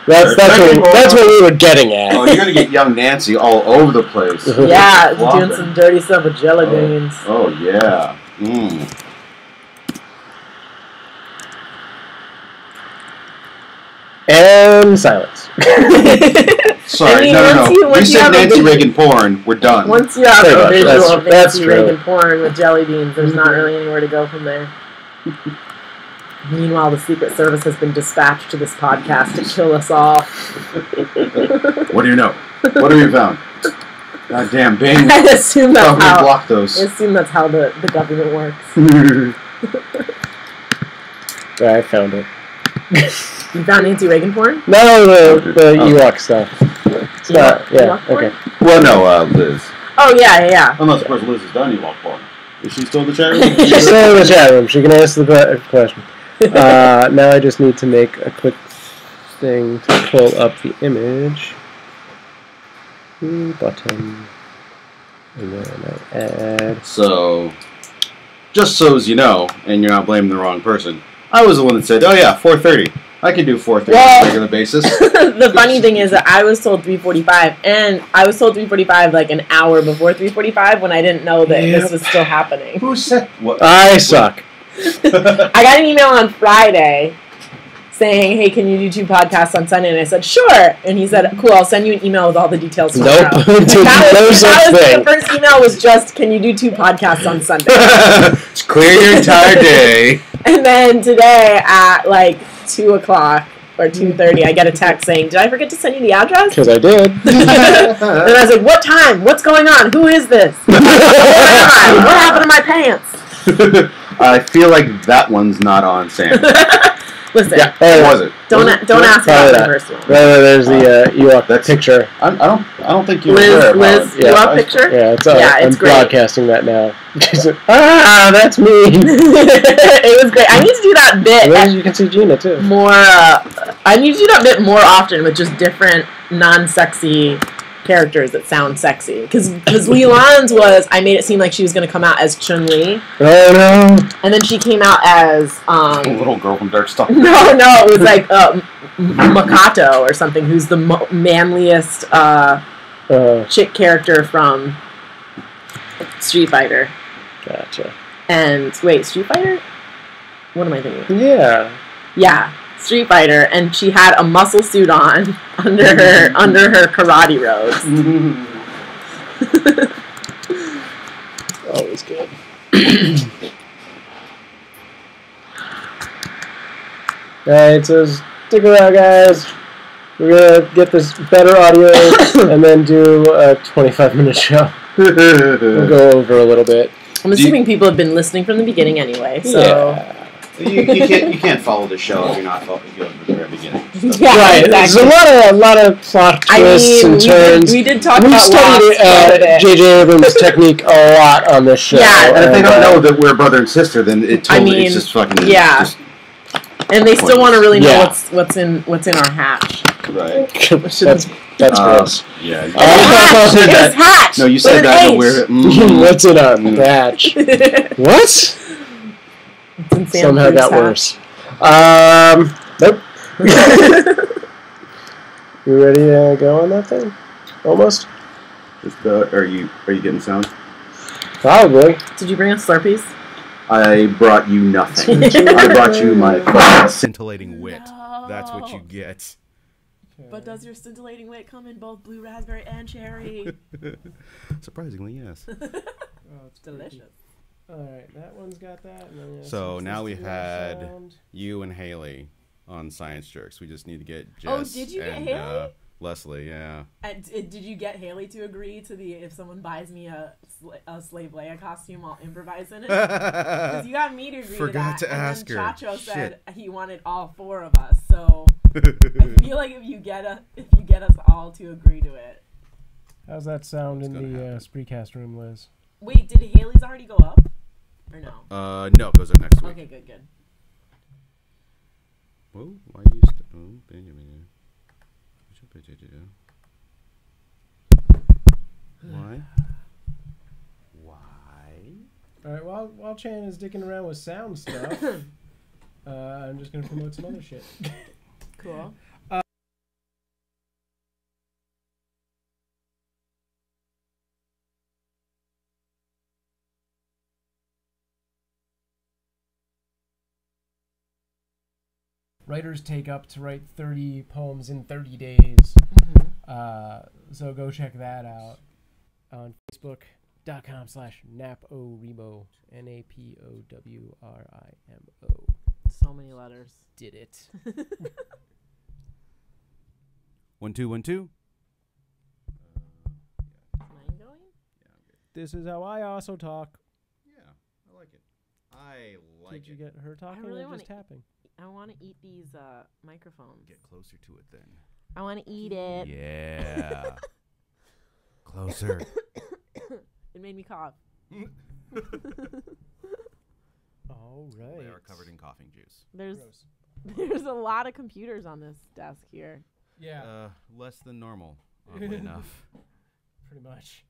That's what we were getting at. Oh, you're gonna get young Nancy all over the place. Yeah, doing some dirty stuff with jelly beans. Oh yeah. And silence. Sorry, no. We said Nancy Reagan porn. We're done. Once you have a visual of Nancy Reagan porn with jelly beans, there's not really anywhere to go from there. Meanwhile, the Secret Service has been dispatched to this podcast to kill us all. What do you know? What have you found? God damn, Bing. I assume that's how. Block those. I assume that's how the government works. Yeah, I found it. You found Nancy Reagan porn? No, the Ewok stuff. It's not. Yeah. Okay. Well, no, Liz. Oh yeah. Unless, of course, Liz has done Ewok porn. Is she still in the chat room? She's still in the chat room. She can answer the question. Now I just need to make a quick thing to pull up the image. Button. And then I add. So, just so as you know, and you're not blaming the wrong person, I was the one that said, oh yeah, 4:30. I can do 4:30 on a regular basis. The funny thing is that I was told 3:45, and I was told 3:45 like an hour before 3:45 when I didn't know that this was still happening. Who said what? I suck. I got an email on Friday saying, hey, can you do 2 podcasts on Sunday? And I said, sure. And he said, cool, I'll send you an email with all the details tomorrow. Nope. The first email was just, can you do 2 podcasts on Sunday? Just clear your entire day. And then today at like 2 o'clock or 2:30, I get a text saying, did I forget to send you the address? Because I did. And I was like, what time? What's going on? Who is this? What happened to my pants? I feel like that one's not on Sam. Listen, was it? Don't ask about the first one. There's the Ewok picture. I don't think you Liz, yeah, Ewok picture? Yeah, it's I'm great. Broadcasting that now. That's me. It was great. I need to do that bit. You can see Gina too. More. I need to do that bit more often with just different non-sexy characters that sound sexy. Because Leland's was, I made it seem like she was going to come out as Chun-Li. Oh no. And then she came out as the little girl from Darkstalker. No, it was like Makato or something, who's the manliest chick character from Street Fighter. Gotcha. And wait, Street Fighter? What am I thinking? Yeah, Street Fighter, and she had a muscle suit on under her karate robes. Always good. Alright, so stick around, guys. We're gonna get this better audio and then do a 25-minute show. We'll go over a little bit. I'm assuming people have been listening from the beginning anyway, so... Yeah. You can't follow the show if you're not following from the very beginning. Yeah, right. Exactly. There's a lot of plot twists and turns. We did talk about studied J.J. Abrams' technique a lot on this show. Yeah, and if they don't know that we're brother and sister, then it's just fucking and they still want to really know what's in our hatch. Right. That's gross. Yeah. Hatch. No, you said that. We're what's in our hatch? What? Somehow got worse. Nope. You ready to go on that thing? Almost? Are you getting sound? Probably. Did you bring us Slurpees? I brought you nothing. I brought you my scintillating wit. That's what you get. But does your scintillating wit come in both blue raspberry and cherry? Surprisingly, yes. It's delicious. Alright, that one's got that. And then so now we had you and Haley on Science Jerks. We just need to get Jess did you and get Haley? Leslie, yeah. And did you get Haley to agree to the if someone buys me a Slave Leia costume, I'll improvise in it? Because you got me to agree Forgot to that. to ask her. And then Chacho said he wanted all 4 of us. So I feel like if you get us all to agree to it. How's that sound in the Spreecast room, Liz? Wait, did Haley's already go up? Or no? No, it goes up next week. Okay, good. Whoa, why you Benjamin? Why? Alright, while Chan is dicking around with sound stuff, I'm just going to promote some other shit. Cool. Writers take up to write 30 poems in 30 days. So go check that out on Facebook.com/NapoRimo. NaPowrimo. So many letters. Did it. 1 2 1 2. Am I going? Yeah, I'm good. This is how I also talk. Yeah, I like it. Did you get her talking or just tapping? I want to eat these microphones. Get closer to it then. I want to eat it. Yeah. Closer. It made me cough. All right. They are covered in coughing juice. There's a lot of computers on this desk here. Yeah. Less than normal, oddly enough. Pretty much.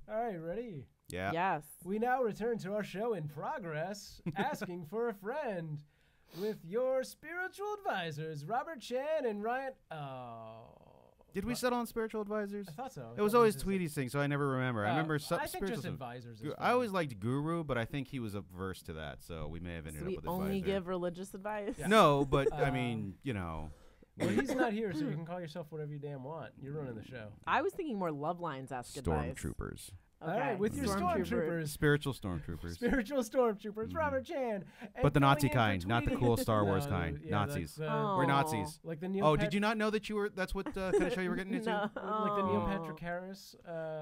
All right, ready? Yeah. Yes. We now return to our show in progress, Asking for a Friend, with your spiritual advisors, Robert Chan and Ryan. Oh. Did we settle on spiritual advisors? I thought so. It was always Tweedy's thing, so I never remember. I remember I think spiritual just advisors. Is I always liked Guru, but I think he was averse to that, so we may have ended up with advisor. We only give religious advice? Yeah. No, but I mean, you know. Well, he's not here, so you can call yourself whatever you damn want. You're running the show. I was thinking more Love Lines ask advice. Stormtroopers. Okay. All right, with your stormtroopers. Spiritual stormtroopers. Spiritual stormtroopers, Robert Chan. But the Nazi kind, not the cool Star Wars kind. Yeah, Nazis. We're Nazis. Like the Neil did you not know that you were? That's what kind of show you were getting into? Like the Neil Patrick Harris.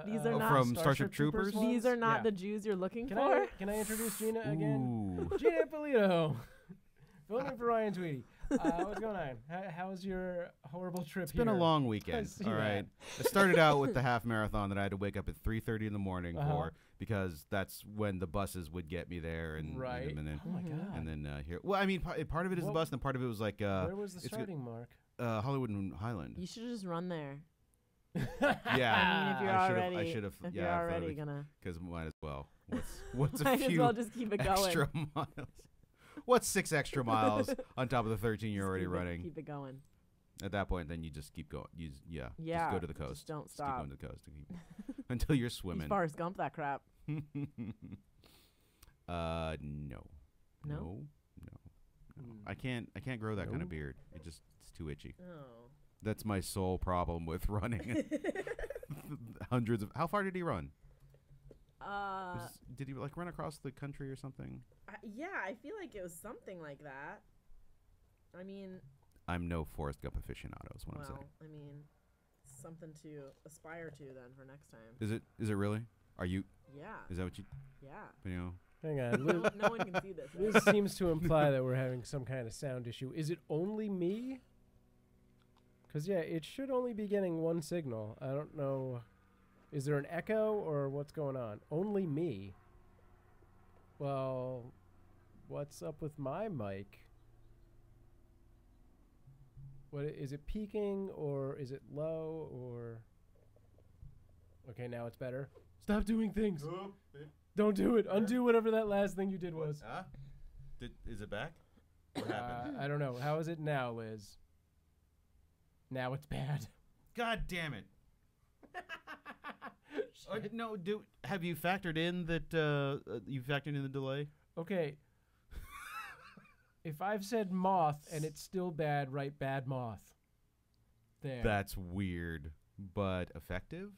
These are not from Starship Troopers. These are not the Jews you're looking for. Can I introduce Gina again? Gina Ippolito. Filming for Ryan Tweedy. What's going on? How was your horrible trip It's been a long weekend. All right. I started out with the half marathon that I had to wake up at 3:30 in the morning for because that's when the buses would get me there. And then, oh my God. And then here. Well, I mean, part of it is the bus, and part of it was like. Where was the starting mark? Hollywood and Highland. You should just run there. Yeah. I mean, if you're I should have. If you're already gonna. Because might as well. What's a might few as well just keep it going. extra miles? What's 6 extra miles on top of the 13 you're already running? Keep it going. At that point, then you just keep going. Just go to the coast. Just don't just stop. Keep going to the coast until you're swimming. You Forrest Gump that crap. No. I can't grow that kind of beard. It's too itchy. Oh. That's my sole problem with running. Hundreds of. How far did he run? Did he run across the country or something? Yeah, I feel like it was something like that. I mean, I'm no Forrest Gump aficionado. Is what I'm saying. I mean, something to aspire to then for next time. Is it really? Are you? Yeah. Is that what you? Yeah. You know. Hang on. No one can see this. Right? This seems to imply that we're having some kind of sound issue. Is it only me? Because it should only be getting one signal. I don't know. Is there an echo or what's going on? Only me. Well, what's up with my mic? What is it peaking or is it low or? Okay, now it's better. Stop doing things. Don't do it. Undo whatever that last thing you did was. Is it back? What happened? I don't know. How is it now, Liz? Now it's bad. God damn it. No, have you factored in that you factored in the delay? Okay. If I've said moth and it's still bad, write bad moth. There. That's weird, but effective,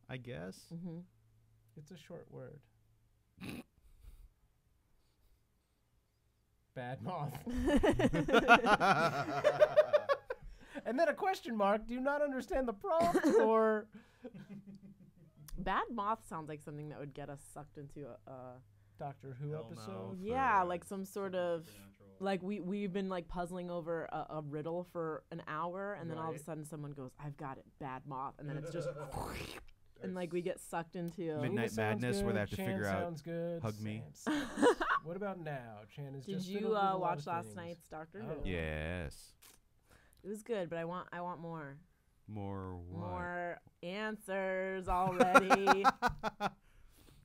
I guess. Mm-hmm. It's a short word. Bad moth. And then a question mark. Do you not understand the prompt or? Bad moth sounds like something that would get us sucked into a Doctor Who episode. Yeah, like some sort of like we've been like puzzling over a riddle for an hour, and then all of a sudden someone goes, "I've got it, bad moth," and then it's just and like we get sucked into Midnight Madness where they have to figure out. Sounds good. Hug me. What about now? Chan is. Did just you watch last night's Doctor Who? Yes. It was good, but I want more. More what? More answers already.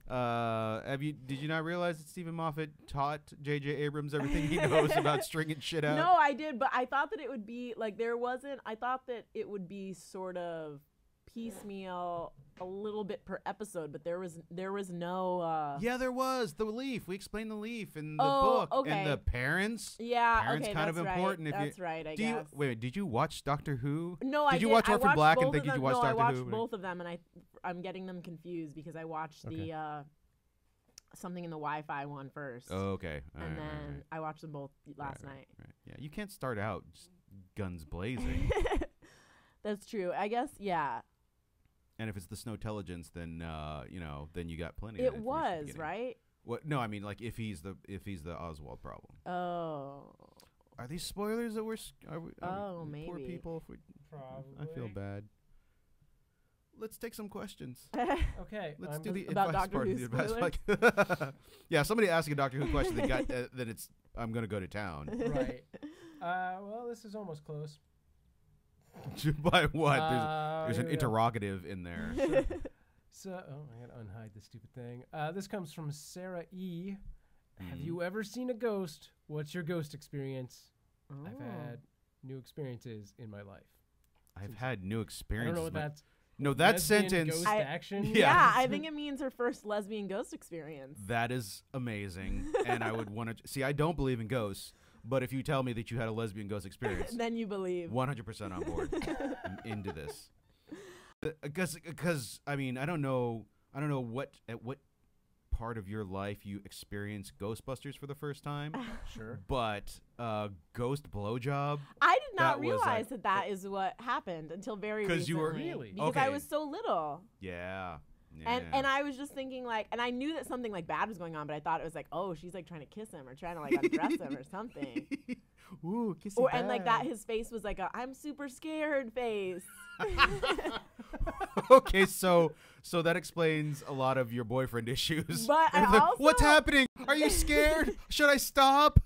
Did you not realize that Stephen Moffat taught J.J. Abrams everything he knows about stringing shit out? No, I did, but I thought that it would be like I thought that it would be sort of piecemeal a little bit per episode, but there was no yeah, there was the leaf. We explained the leaf in the book. Okay. And the parents. Yeah, parents okay, kind of important. That's right, I guess. Wait, did you watch Doctor Who? No, I did. Did you watch Orphan Black and think you watched Doctor Who? No, I watched both of them, and I'm getting them confused because I watched the something in the Wi-Fi one first. Oh, okay. And then I watched them both last night. Right. Yeah, you can't start out just guns blazing. That's true. I guess, yeah. And if it's the Snowtelligence, then then you got plenty. It was right. What? No, I mean like if he's the Oswald problem. Oh. Are these spoilers that we're? Maybe. Poor people. Probably. I feel bad. Let's take some questions. Okay. Let's do the about advice Doctor part Who of the advice. Yeah, somebody asking a Doctor Who question. They got that it's. I'm gonna go to town. Right. Well, this is almost close. By what? There's an interrogative in there. So, I gotta unhide this stupid thing. This comes from Sarah E. Have you ever seen a ghost? What's your ghost experience? Oh. I've had new experiences in my life. I've had new I experiences. don't know what that's. No, that lesbian sentence. Ghost action. Yeah, I think it means her first lesbian ghost experience. That is amazing, and I would want to see. I don't believe in ghosts, but if you tell me that you had a lesbian ghost experience, Then you believe. 100% on board. I'm into this. Because I mean, I don't know at what part of your life you experience Ghostbusters for the first time. Sure. But ghost blowjob. I did not that was realize like- that is what happened until very recently. Because you were Really? Because I Okay. was so little. Yeah. And I was just thinking like, and I knew that something like bad was going on, but I thought it was like, oh, she's like trying to kiss him or trying to like undress him or something. Ooh, kissy Or and like that bad. his face was like a I'm super scared face. Okay, so that explains a lot of your boyfriend issues. But I And like, also- what's happening? Are you scared? Should I stop?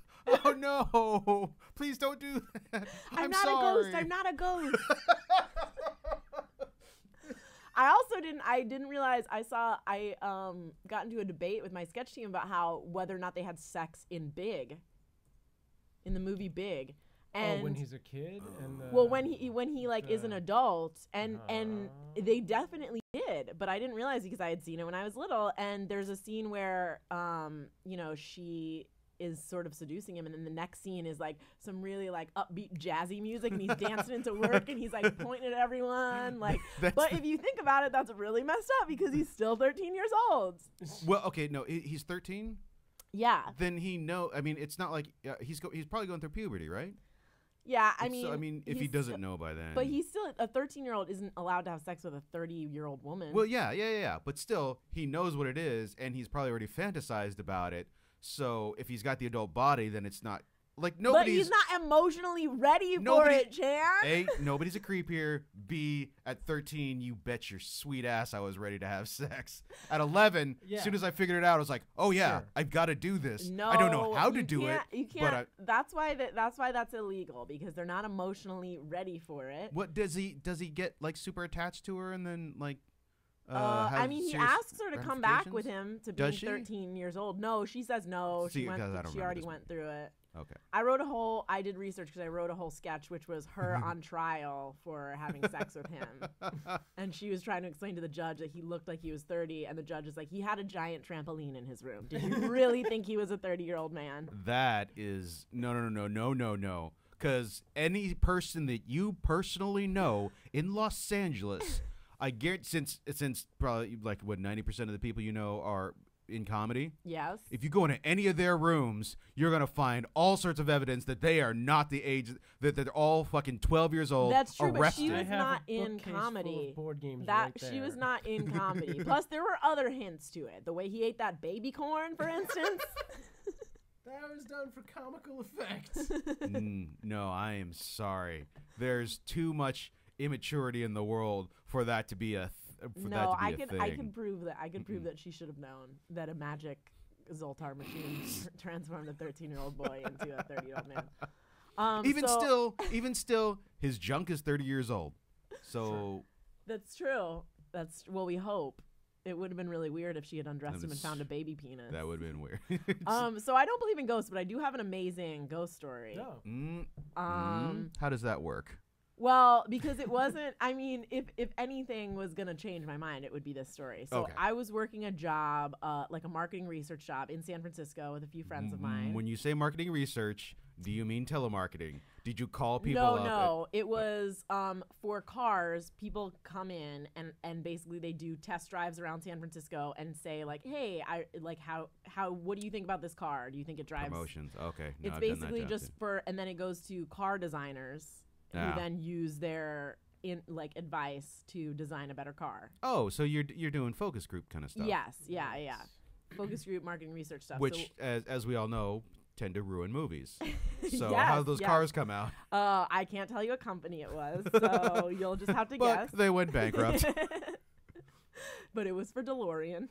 Oh no! Please don't do that. I'm sorry. not a ghost. I'm not a ghost. I also didn't realize I got into a debate with my sketch team about how whether or not they had sex in the movie Big. And when he's a kid and well, when he like is an adult, and they definitely did, but I didn't realize because I had seen it when I was little. And there's a scene where she is sort of seducing him, and then the next scene is like some really like upbeat jazzy music, and he's dancing into work, and he's like pointing at everyone, like. But if you think about it, that's really messed up because he's still 13 years old. Well, okay, no, he's 13. Yeah. Then I mean, it's not like he's probably going through puberty, right? Yeah, I mean, if he doesn't know by then. But he's still a 13-year-old isn't allowed to have sex with a 30-year-old woman. Well, yeah. But still, he knows what it is, and he's probably already fantasized about it. So if he's got the adult body, then it's not like nobody's. But he's not emotionally ready for it, Chan. A, nobody's a creep here. B, at 13, you bet your sweet ass I was ready to have sex. At 11, as soon as I figured it out, I was like, oh yeah, I've got to do this. No, I don't know how to do it. You can't. That's why that's illegal because they're not emotionally ready for it. What does he get like super attached to her and then like? I mean, he asks her to come back with him to being 13 years old. No, she says no. She already went through it. Okay. I did research because I wrote a whole sketch, which was her on trial for having sex with him. And she was trying to explain to the judge that he looked like he was 30. And the judge is like, he had a giant trampoline in his room. Did you really think he was a 30-year-old man? That is, no. Because any person that you personally know in Los Angeles, I guarantee, since probably like what 90% of the people you know are in comedy. Yes. If you go into any of their rooms, you're gonna find all sorts of evidence that they are not the age that they're all fucking 12 years old. That's true, arrested. but she was not in comedy. Board games She was not in comedy. Plus, there were other hints to it. The way he ate that baby corn, for instance. That was done for comical effect. No, I am sorry. There's too much immaturity in the world for that to be a thing. I can prove that. I can prove that she should have known that a magic Zoltar machine transformed a 13-year-old boy into a 30-year-old man. Even still, his junk is 30 years old. So that's true. We hope. It would have been really weird if she had undressed him and found a baby penis. That would have been weird. So I don't believe in ghosts, but I do have an amazing ghost story. No. How does that work? Well, because it wasn't, I mean, if anything was going to change my mind, it would be this story. So Okay. I was working a job, like a marketing research job in San Francisco with a few friends of mine. When you say marketing research, do you mean telemarketing? Did you call people up? No. It was for cars. People come in and basically they do test drives around San Francisco and say like, hey, what do you think about this car? Do you think it drives? Promotions. Okay. No, It's I've done basically that just too. and then it goes to car designers who then use their advice to design a better car. Oh, so you're doing focus group kind of stuff. Yes, yeah. Focus group marketing research stuff. Which, as we all know, tend to ruin movies. So Yes, how do those yes. cars come out? I can't tell you what company it was, so you'll just have to guess. But they went bankrupt. But it was for DeLorean.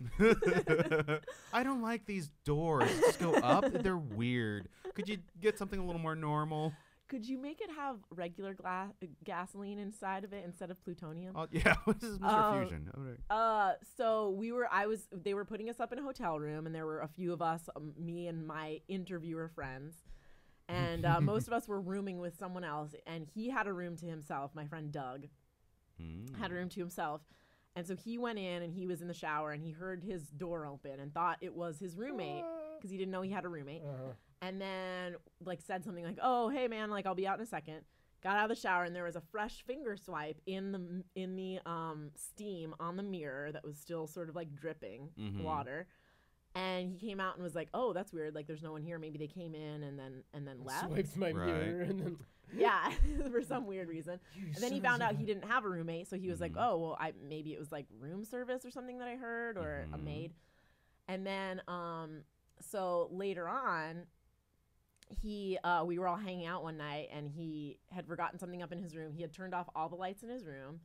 I don't like these doors. Just go up. They're weird. Could you get something a little more normal? could you make it have regular gasoline inside of it instead of plutonium? Yeah, this is Mr. Fusion. So they were putting us up in a hotel room, and there were a few of us, me and my interviewer friends, and most of us were rooming with someone else, and he had a room to himself. My friend Doug had a room to himself, and so he went in, and he was in the shower, and he heard his door open and thought it was his roommate because he didn't know he had a roommate. And then, like, said something like, "Oh, hey, man, like, I'll be out in a second." Got out of the shower, and there was a fresh finger swipe in the steam on the mirror that was still sort of, like, dripping water. And he came out and was like, "Oh, that's weird. Like, there's no one here. Maybe they came in and then left." Swiped my mirror and then... Yeah, for some weird reason. And then he found out he didn't have a roommate, so he was like, "Oh, well, maybe it was, like, room service or something that I heard, or a maid." And then, so later on... we were all hanging out one night, and he had forgotten something up in his room. He had turned off all the lights in his room,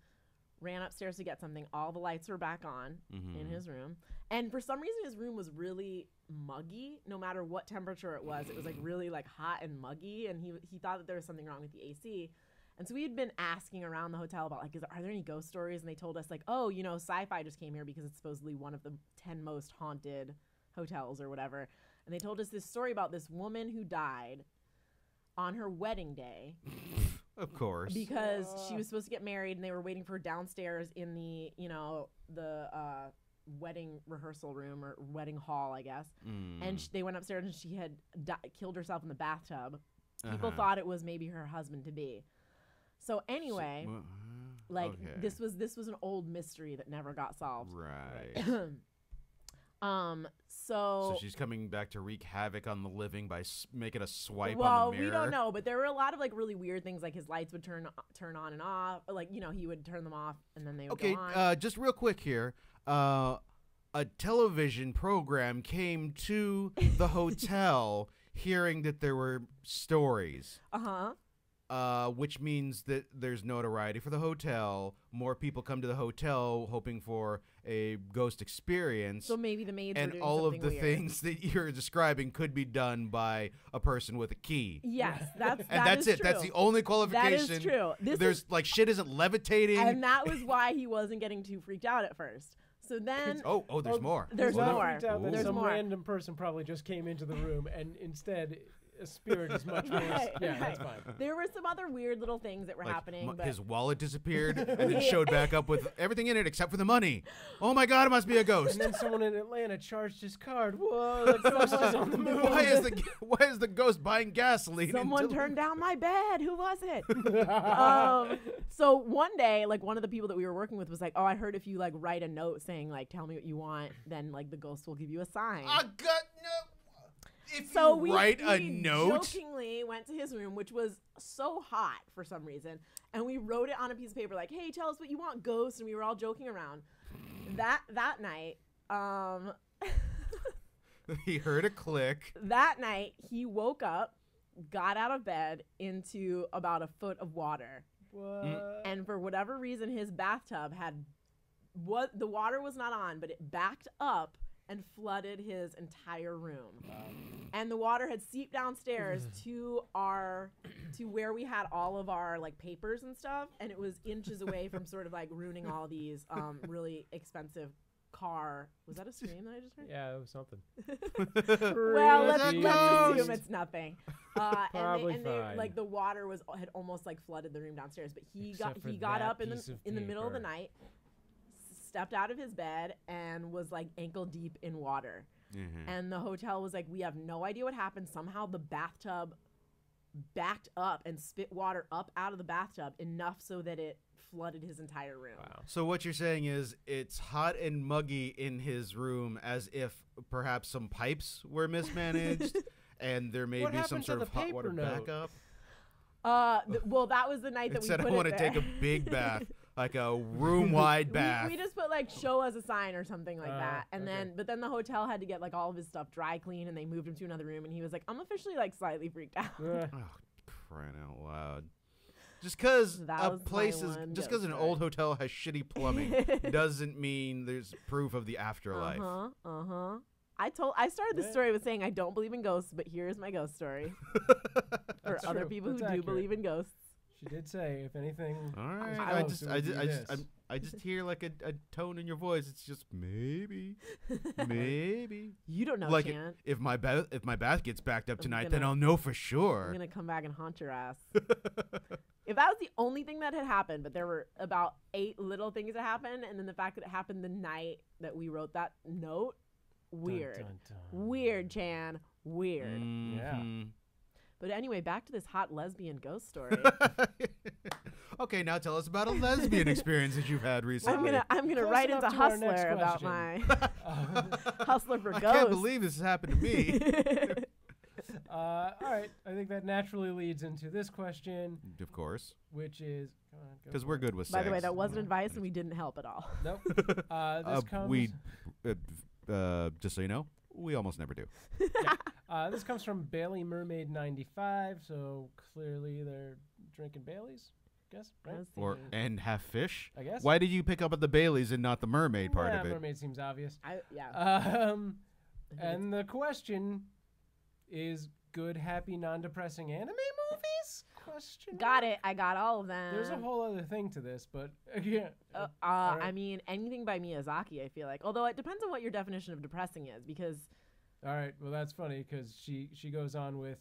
ran upstairs to get something. All the lights were back on in his room. And for some reason, his room was really muggy. No matter what temperature it was like really like hot and muggy. And he thought that there was something wrong with the AC. And so we had been asking around the hotel about, like, are there any ghost stories? And they told us, like, oh, Sci-Fi just came here because it's supposedly one of the 10 most haunted hotels or whatever. And they told us this story about this woman who died on her wedding day. Of course. Because she was supposed to get married, and they were waiting for her downstairs in the, the wedding rehearsal room or wedding hall, I guess. And they went upstairs, and she had killed herself in the bathtub. People thought it was maybe her husband-to-be. So anyway, this was an old mystery that never got solved. Right. So she's coming back to wreak havoc on the living by making a swipe on the well, mirror. we don't know, but there were a lot of, like, really weird things, like his lights would turn on and off, like, he would turn them off and then they would go on. Okay, just real quick here. A television program came to the hotel hearing that there were stories. Which means that there's notoriety for the hotel. More people come to the hotel hoping for a ghost experience. So maybe the maids and were doing all of the weird. things that you're describing could be done by a person with a key. Yes, that's it. True. That's the only qualification. That is true. There's like shit isn't levitating, and that was why he wasn't getting too freaked out at first. So then, there's more. There's more. There's some random person probably just came into the room, and instead a spirit is much more. That's fine. There were some other weird little things that were happening. His wallet disappeared and then showed back up with everything in it except for the money. Oh my God, it must be a ghost. And then someone in Atlanta charged his card. Whoa, the ghost is on the move. Why is the ghost buying gasoline? Someone turned down my bed. Who was it? So one day, like, one of the people that we were working with was like, "Oh, I heard if you, like, write a note saying, like, tell me what you want, then, like, the ghost will give you a sign." If you write a note, jokingly went to his room, which was so hot for some reason, and we wrote it on a piece of paper, like, "Hey, tell us what you want, ghost," and we were all joking around. That night, he heard a click. That night, he woke up, got out of bed into about a foot of water. What? And for whatever reason, his bathtub the water was not on, but it backed up and flooded his entire room. And the water had seeped downstairs to where we had all of our, like, papers and stuff, and it was inches away from sort of, like, ruining all these really expensive car. Was that a scream that I just heard? Yeah, it was something. Well, let's assume it's nothing. Probably and fine. like, the water had almost, like, flooded the room downstairs, but he got up in the middle of the night, stepped out of his bed, and was, like, ankle deep in water. And the hotel was like, "We have no idea what happened. Somehow the bathtub backed up and spit water up out of the bathtub enough so that it flooded his entire room." Wow. So what you're saying is it's hot and muggy in his room, as if perhaps some pipes were mismanaged and there may be some sort of hot water backup. Well, that was the night that we put it there. I want to take a big bath, like a room-wide bath. We just put, like, "show us a sign" or something like that. And but then the hotel had to get, like, all of his stuff dry clean, and they moved him to another room, and he was like, "I'm officially, like, slightly freaked out." Oh, crying out loud. Just because an old hotel has shitty plumbing doesn't mean there's proof of the afterlife. I started the story with saying I don't believe in ghosts, but here's my ghost story for other true. people That's who accurate. do believe in ghosts. She did say, if anything. All right. was close, it would be this. I just hear like a tone in your voice. It's just maybe, maybe. You don't know, Like Chant. if my bath gets backed up tonight, then gonna- I'll know for I'm sure. gonna come back and haunt your ass. If that was the only thing that had happened, but there were about 8 little things that happened, and then the fact that it happened the night that we wrote that note, weird. Dun, dun, dun. Weird, Chan. Weird. Mhm. But anyway, back to this hot lesbian ghost story. Okay, now tell us about a lesbian experience that you've had recently. I'm gonna Close write enough into to our next Hustler about question. my Hustler for I ghosts. can't believe this has happened to me. All right. I think that naturally leads into this question, Of course, which is. Come on, go because for we're it. good with sex. By the way, that wasn't advice, and we didn't help at all. Nope. This comes. Just so you know, we almost never do. This comes from Bailey Mermaid 95. So clearly they're drinking Baileys. I guess. Right? Or and have fish. I guess. Why did you pick up at the Baileys and not the mermaid part Yeah, of it? Mermaid seems obvious. Yeah. And the question is: good, happy, non-depressing anime movies? Question. Got it. I got all of them. There's a whole other thing to this, but again, I mean, anything by Miyazaki, I feel like. Although it depends on what your definition of depressing is, because. all right. Well, that's funny because she goes on with,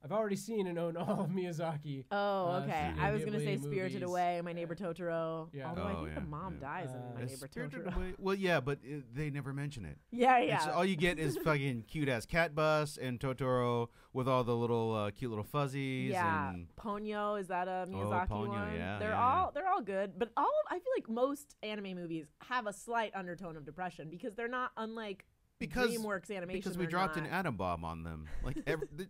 I've already seen and own all of Miyazaki. Oh, okay. Studio I was gonna say Ghibli Spirited movies. Away, My Neighbor Totoro. Yeah. Although I Oh, think yeah, the mom yeah. dies in My Is Neighbor Spirited Totoro. Away- Well, yeah, but they never mention it. Yeah, It's, yeah. all you get is fucking cute ass cat bus and Totoro with all the little cute little fuzzies. Yeah, And Ponyo, is that a Miyazaki Ponyo, one? yeah, they're yeah. all good, but I feel like most anime movies have a slight undertone of depression because they're not unlike DreamWorks animation. because we they're dropped not. an atom bomb on them. Like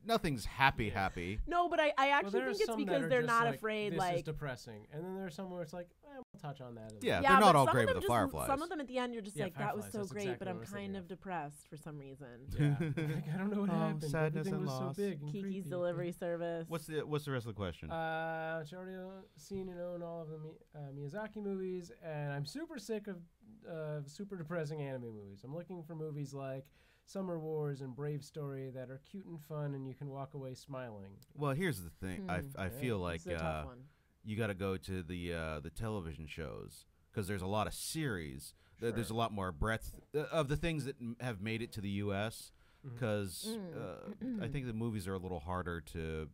nothing's happy. No, but I actually there are think it's some that because are they're just not like, afraid. This is Like depressing, and then there's some where it's like, we'll touch on that. Yeah, yeah, they're not but all some great of with them the just- fireflies. Some of them at the end, you're just Yeah, like, that was Fireflies, so that's great, exactly but what I'm I was thinking kind of. of depressed for some reason. Yeah. Like, I don't know what Oh, happened. sadness Everything and was loss. so big and Kiki's creepy. Delivery Service. What's the rest of the question? She already seen and own all of the Miyazaki movies, and I'm super sick of super depressing anime movies. I'm looking for movies like Summer Wars and Brave Story that are cute and fun, and you can walk away smiling. Well, here's the thing. I feel like It's a tough one. you got to go to the television shows because there's a lot of series. There's a lot more breadth of the things that have made it to the U.S. Because I think the movies are a little harder to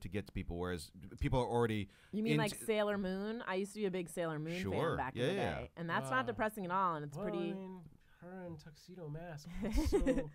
get to people, whereas people are already. You mean like Sailor Moon? I used to be a big Sailor Moon Sure, fan back in the yeah. day, and that's not depressing at all, and it's Well, pretty. I mean, her and Tuxedo Mask is so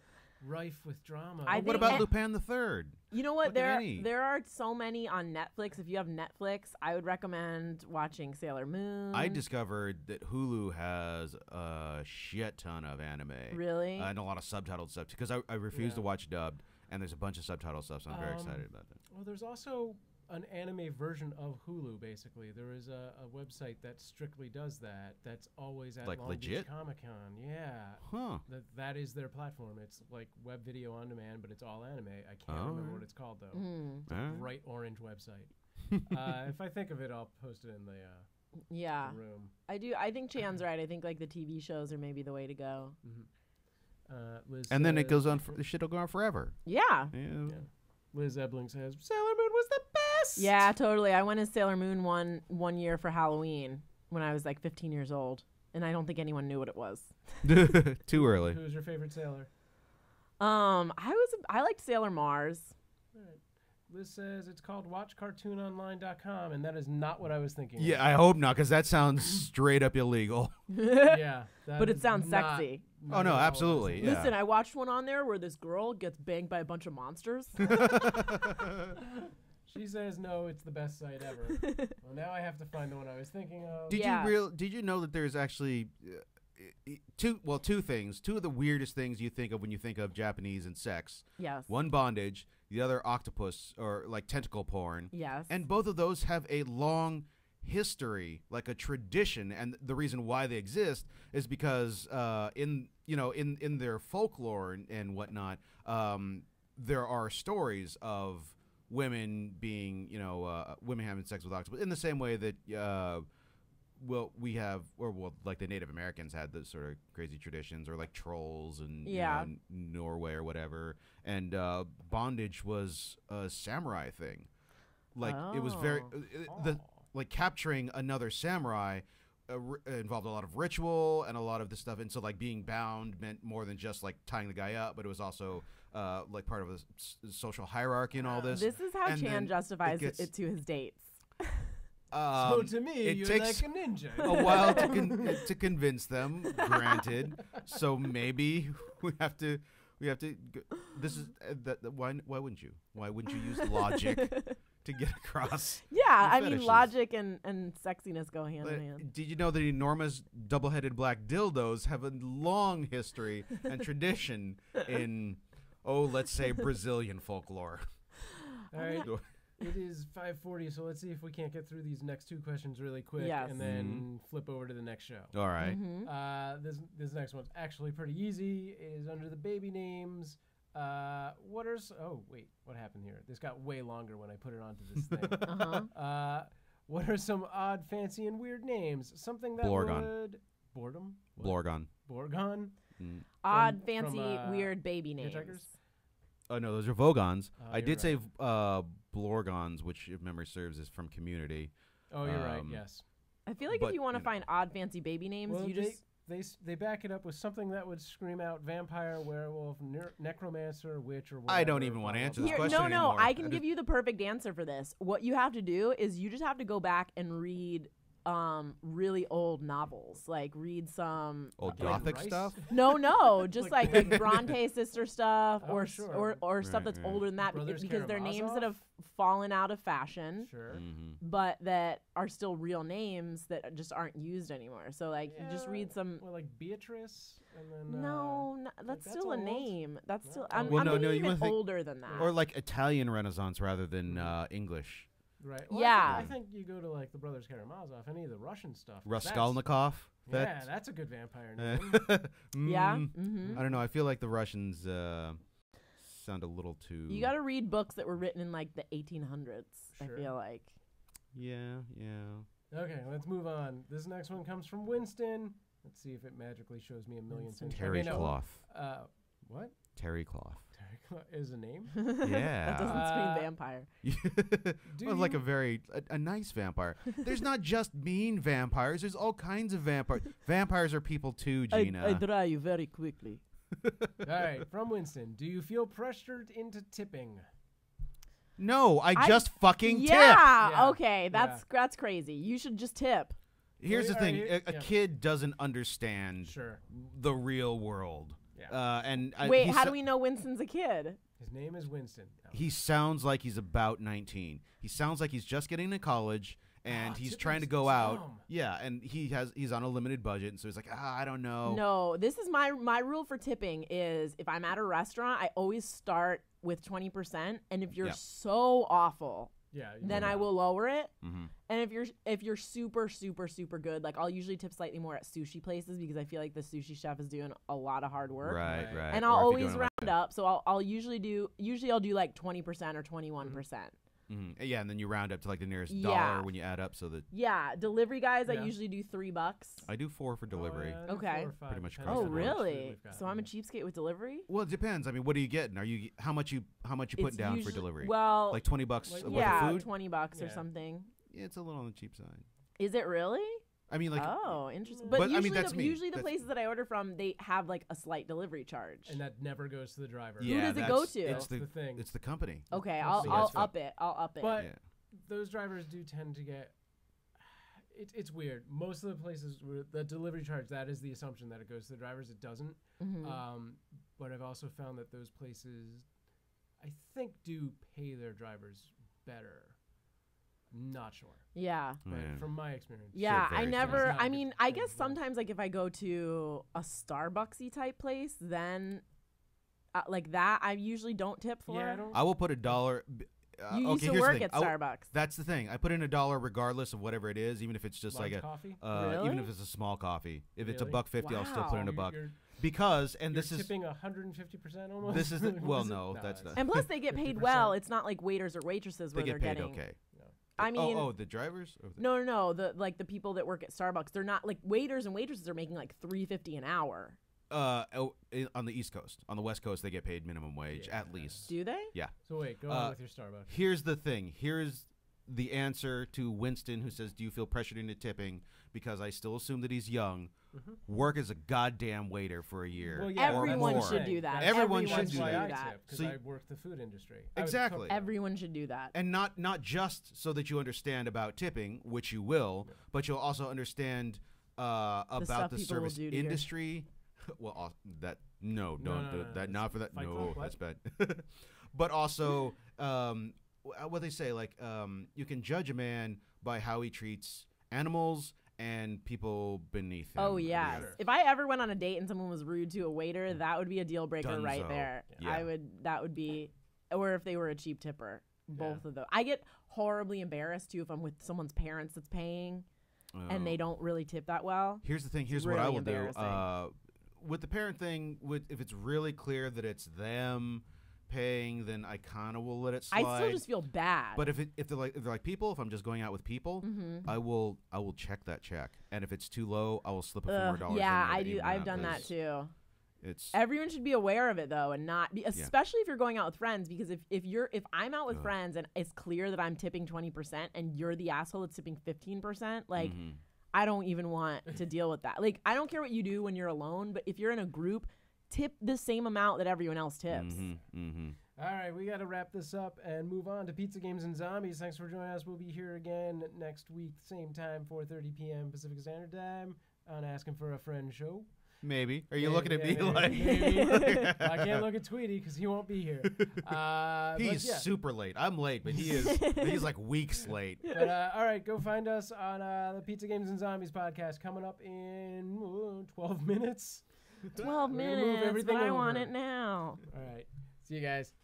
rife with drama. I What think- about and- Lupin the Third? You know what? Look at any. There are so many on Netflix. If you have Netflix, I would recommend watching Sailor Moon. I discovered that Hulu has a shit ton of anime. Really? And a lot of subtitled stuff because I refuse to watch dubbed, and there's a bunch of subtitled stuff, so I'm very excited about that. Well, there's also an anime version of Hulu, basically. There is a website that strictly does that. That's always at Like Long legit? Beach Comic Con. Yeah. Huh. That is their platform. It's like web video on demand, but it's all anime. I can't Oh, remember yeah. what it's called, though. Mm. It's a Alright. bright orange website. If I think of it, I'll post it in the Yeah, room. I do. I think Chan's right. I think like the TV shows are maybe the way to go. Liz And then it says- goes on. The shit will go on forever. Yeah. Yeah. Liz Ebling says Sailor Moon was the best. Yeah, totally. I went as Sailor Moon one year for Halloween when I was like 15 years old, and I don't think anyone knew what it was. Too early. Who's your favorite sailor? I liked Sailor Mars. Liz says it's called WatchCartoonOnline.com, and that is not what I was thinking. of. Yeah, I hope not, because that sounds straight up illegal. Yeah. that But it is sounds not- sexy. Oh, no, not at all what I was absolutely. thinking. Yeah. Listen, I watched one on there where this girl gets banged by a bunch of monsters. She says no, it's the best site ever. Well, now I have to find the one I was thinking of. Did you know that there's actually two things. Two of the weirdest things you think of when you think of Japanese and sex. Yes. One bondage, the other octopus or like tentacle porn. Yes. And both of those have a long history, like a tradition, and the reason why they exist is because in their folklore and whatnot, there are stories of women being women having sex with octopus in the same way that we have, like the Native Americans had those sort of crazy traditions, or like trolls and Norway or whatever. And bondage was a samurai thing. Like it was very like capturing another samurai involved a lot of ritual and a lot of this stuff. And so like being bound meant more than just like tying the guy up, but it was also like part of a social hierarchy and all this. This is how Chan justifies it to his dates. So to me, you're takes like a ninja. a while to convince them. Granted, so maybe we have to. This is why wouldn't you? Why wouldn't you use logic to get across? Yeah, I mean, fetishes? Logic and sexiness go hand in hand. Did you know that enormous double-headed black dildos have a long history and tradition in, let's say Brazilian folklore? All right. It is 5:40, so let's see if we can't get through these next two questions really quick, and then flip over to the next show. All right. This next one's actually pretty easy. It is under the baby names. What happened here? This got way longer when I put it onto this thing. What are some odd, fancy, and weird names? Something that would... Boredom? Blorgon. Borgon? Odd, fancy, weird baby names. Hitchhikers? Oh, no, those are Vogons. I did right. say Blorgons, which, if memory serves, is from Community. Oh, you're right, yes. I feel like if you want to find odd, fancy baby names, well, you just... They back it up with something that would scream out vampire, werewolf, necromancer, witch, or whatever. I don't even want to answer this question No, anymore. I can give you the perfect answer for this. What you have to do is you just have to go back and read really old novels. Like read some old Gothic stuff. No, just like Bronte sister stuff, or stuff that's right. older than that, Brothers because they're names that have fallen out of fashion, but that are still real names that just aren't used anymore. So like you just read some. Well, like Beatrice, and then that's still old? A name. That's still. Well, I'm you even think, older than that. Or like Italian Renaissance rather than English. Right. Well, yeah. I think you go to like the Brothers Karamazov, any of the Russian stuff. Raskolnikov. That's a good vampire name. Yeah. I don't know. I feel like the Russians sound a little too. You got to read books that were written in like the 1800s. I feel like. Yeah. Okay, let's move on. This next one comes from Winston. Let's see if it magically shows me a million things. Terry Cloth. What? Terry Cloth. Is a name? Yeah. That doesn't scream vampire. Well, like a nice vampire. There's not just mean vampires. There's all kinds of vampires. Vampires are people too, Gina. I dry you very quickly. All right, from Winston. Do you feel pressured into tipping? No, I just fucking tip. Yeah, okay. That's crazy. You should just tip. Here's the thing. A kid doesn't understand the real world. Wait, how do we know Winston's a kid? His name is Winston. He sounds like he's about 19. He sounds like he's just getting to college and he's trying to go out. Yeah, and he's on a limited budget, and so he's like, I don't know. No, this is my rule for tipping is if I'm at a restaurant, I always start with 20%, and if you're so awful, then I will lower it. And if you're super, super, super good, like I'll usually tip slightly more at sushi places because I feel like the sushi chef is doing a lot of hard work. Right. And I'll always round up. So I'll usually do like 20% or 21%. Yeah, and then you round up to like the nearest dollar when you add up, so that. Yeah, delivery guys, I usually do $3. I do $4 for delivery. Okay. Pretty much. Oh, really? So I'm a cheapskate with delivery? Well, it depends. I mean, what are you getting? How much you putting down for delivery? Well, like $20 worth of food. $20 or something. Yeah, it's a little on the cheap side. Is it really? I mean, like. Oh, interesting. But usually, I mean, that's me. Usually the places that I order from, they have like a slight delivery charge. And that never goes to the driver. Yeah, who does it go to? It's the thing. It's the company. Okay, I'll up it. I'll up it. But those drivers do tend to get. It's weird. Most of the places where the delivery charge, that is the assumption that it goes to the drivers. It doesn't. But I've also found that those places, I think, do pay their drivers better. Not sure. Yeah. But from my experience. Yeah, I never. I mean, I guess sometimes, like, if I go to a Starbucksy type place, then like that, I usually don't tip for. Yeah, I will put $1. You used to work at Starbucks. That's the thing. I put in $1 regardless of whatever it is, even if it's just large like a coffee. Really? Even if it's a small coffee. If it's $1.50, I'll still put in $1. Because this is tipping 150% almost. This is no, that's not. And plus, they get paid well. It's not like waiters or waitresses where they get they're paid getting. Okay. I mean, the drivers? Or no. The people that work at Starbucks, they're not like waiters and waitresses are making like $3.50 an hour. On the East Coast. On the West Coast, they get paid minimum wage at least. Do they? Yeah. So wait, go on with your Starbucks. Here's the thing. Here's the answer to Winston, who says, "Do you feel pressured into tipping?" Because I still assume that he's young. Work as a goddamn waiter for a year. Well, yeah, everyone should do that. Everyone should do that. that. Because I work the food industry. Exactly. Everyone should do that. And not just so that you understand about tipping, which you will, but you'll also understand about the service industry. Well, don't do that. Not for that. Fight No, Club, that's bad. But also, what they say, like, you can judge a man by how he treats animals and people beneath him. Oh, yes. If I ever went on a date and someone was rude to a waiter, that would be a deal breaker right there. Yeah. That would be, or if they were a cheap tipper, both of those. I get horribly embarrassed, too, if I'm with someone's parents that's paying and they don't really tip that well. Here's the thing. Here's really what I will do. With the parent thing, if it's really clear that it's them paying, then I kind of will let it slide. I still just feel bad. But if they're like people, if I'm just going out with people, I will check that check, and if it's too low, I will slip a few more dollars. Yeah, I do. I've done that too. It's everyone should be aware of it though, and not especially if you're going out with friends, because if I'm out with friends and it's clear that I'm tipping 20% and you're the asshole that's tipping 15%, like. I don't even want to deal with that. Like, I don't care what you do when you're alone, but if you're in a group, tip the same amount that everyone else tips. All right, we got to wrap this up and move on to Pizza Games and Zombies. Thanks for joining us. We'll be here again next week, same time, 4:30 p.m. Pacific Standard Time on Asking for a Friend show. Maybe. Are you looking at me like... Maybe. I can't look at Tweedy because he won't be here. He's super late. I'm late, but he's like weeks late. But, all right, go find us on the Pizza Games and Zombies podcast coming up in 12 minutes. 12 minutes, but I want it now. All right. See you guys.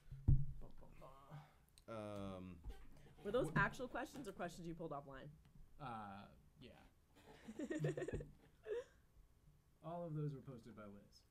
Were those actual questions or questions you pulled offline? Yeah. All of those were posted by Liz.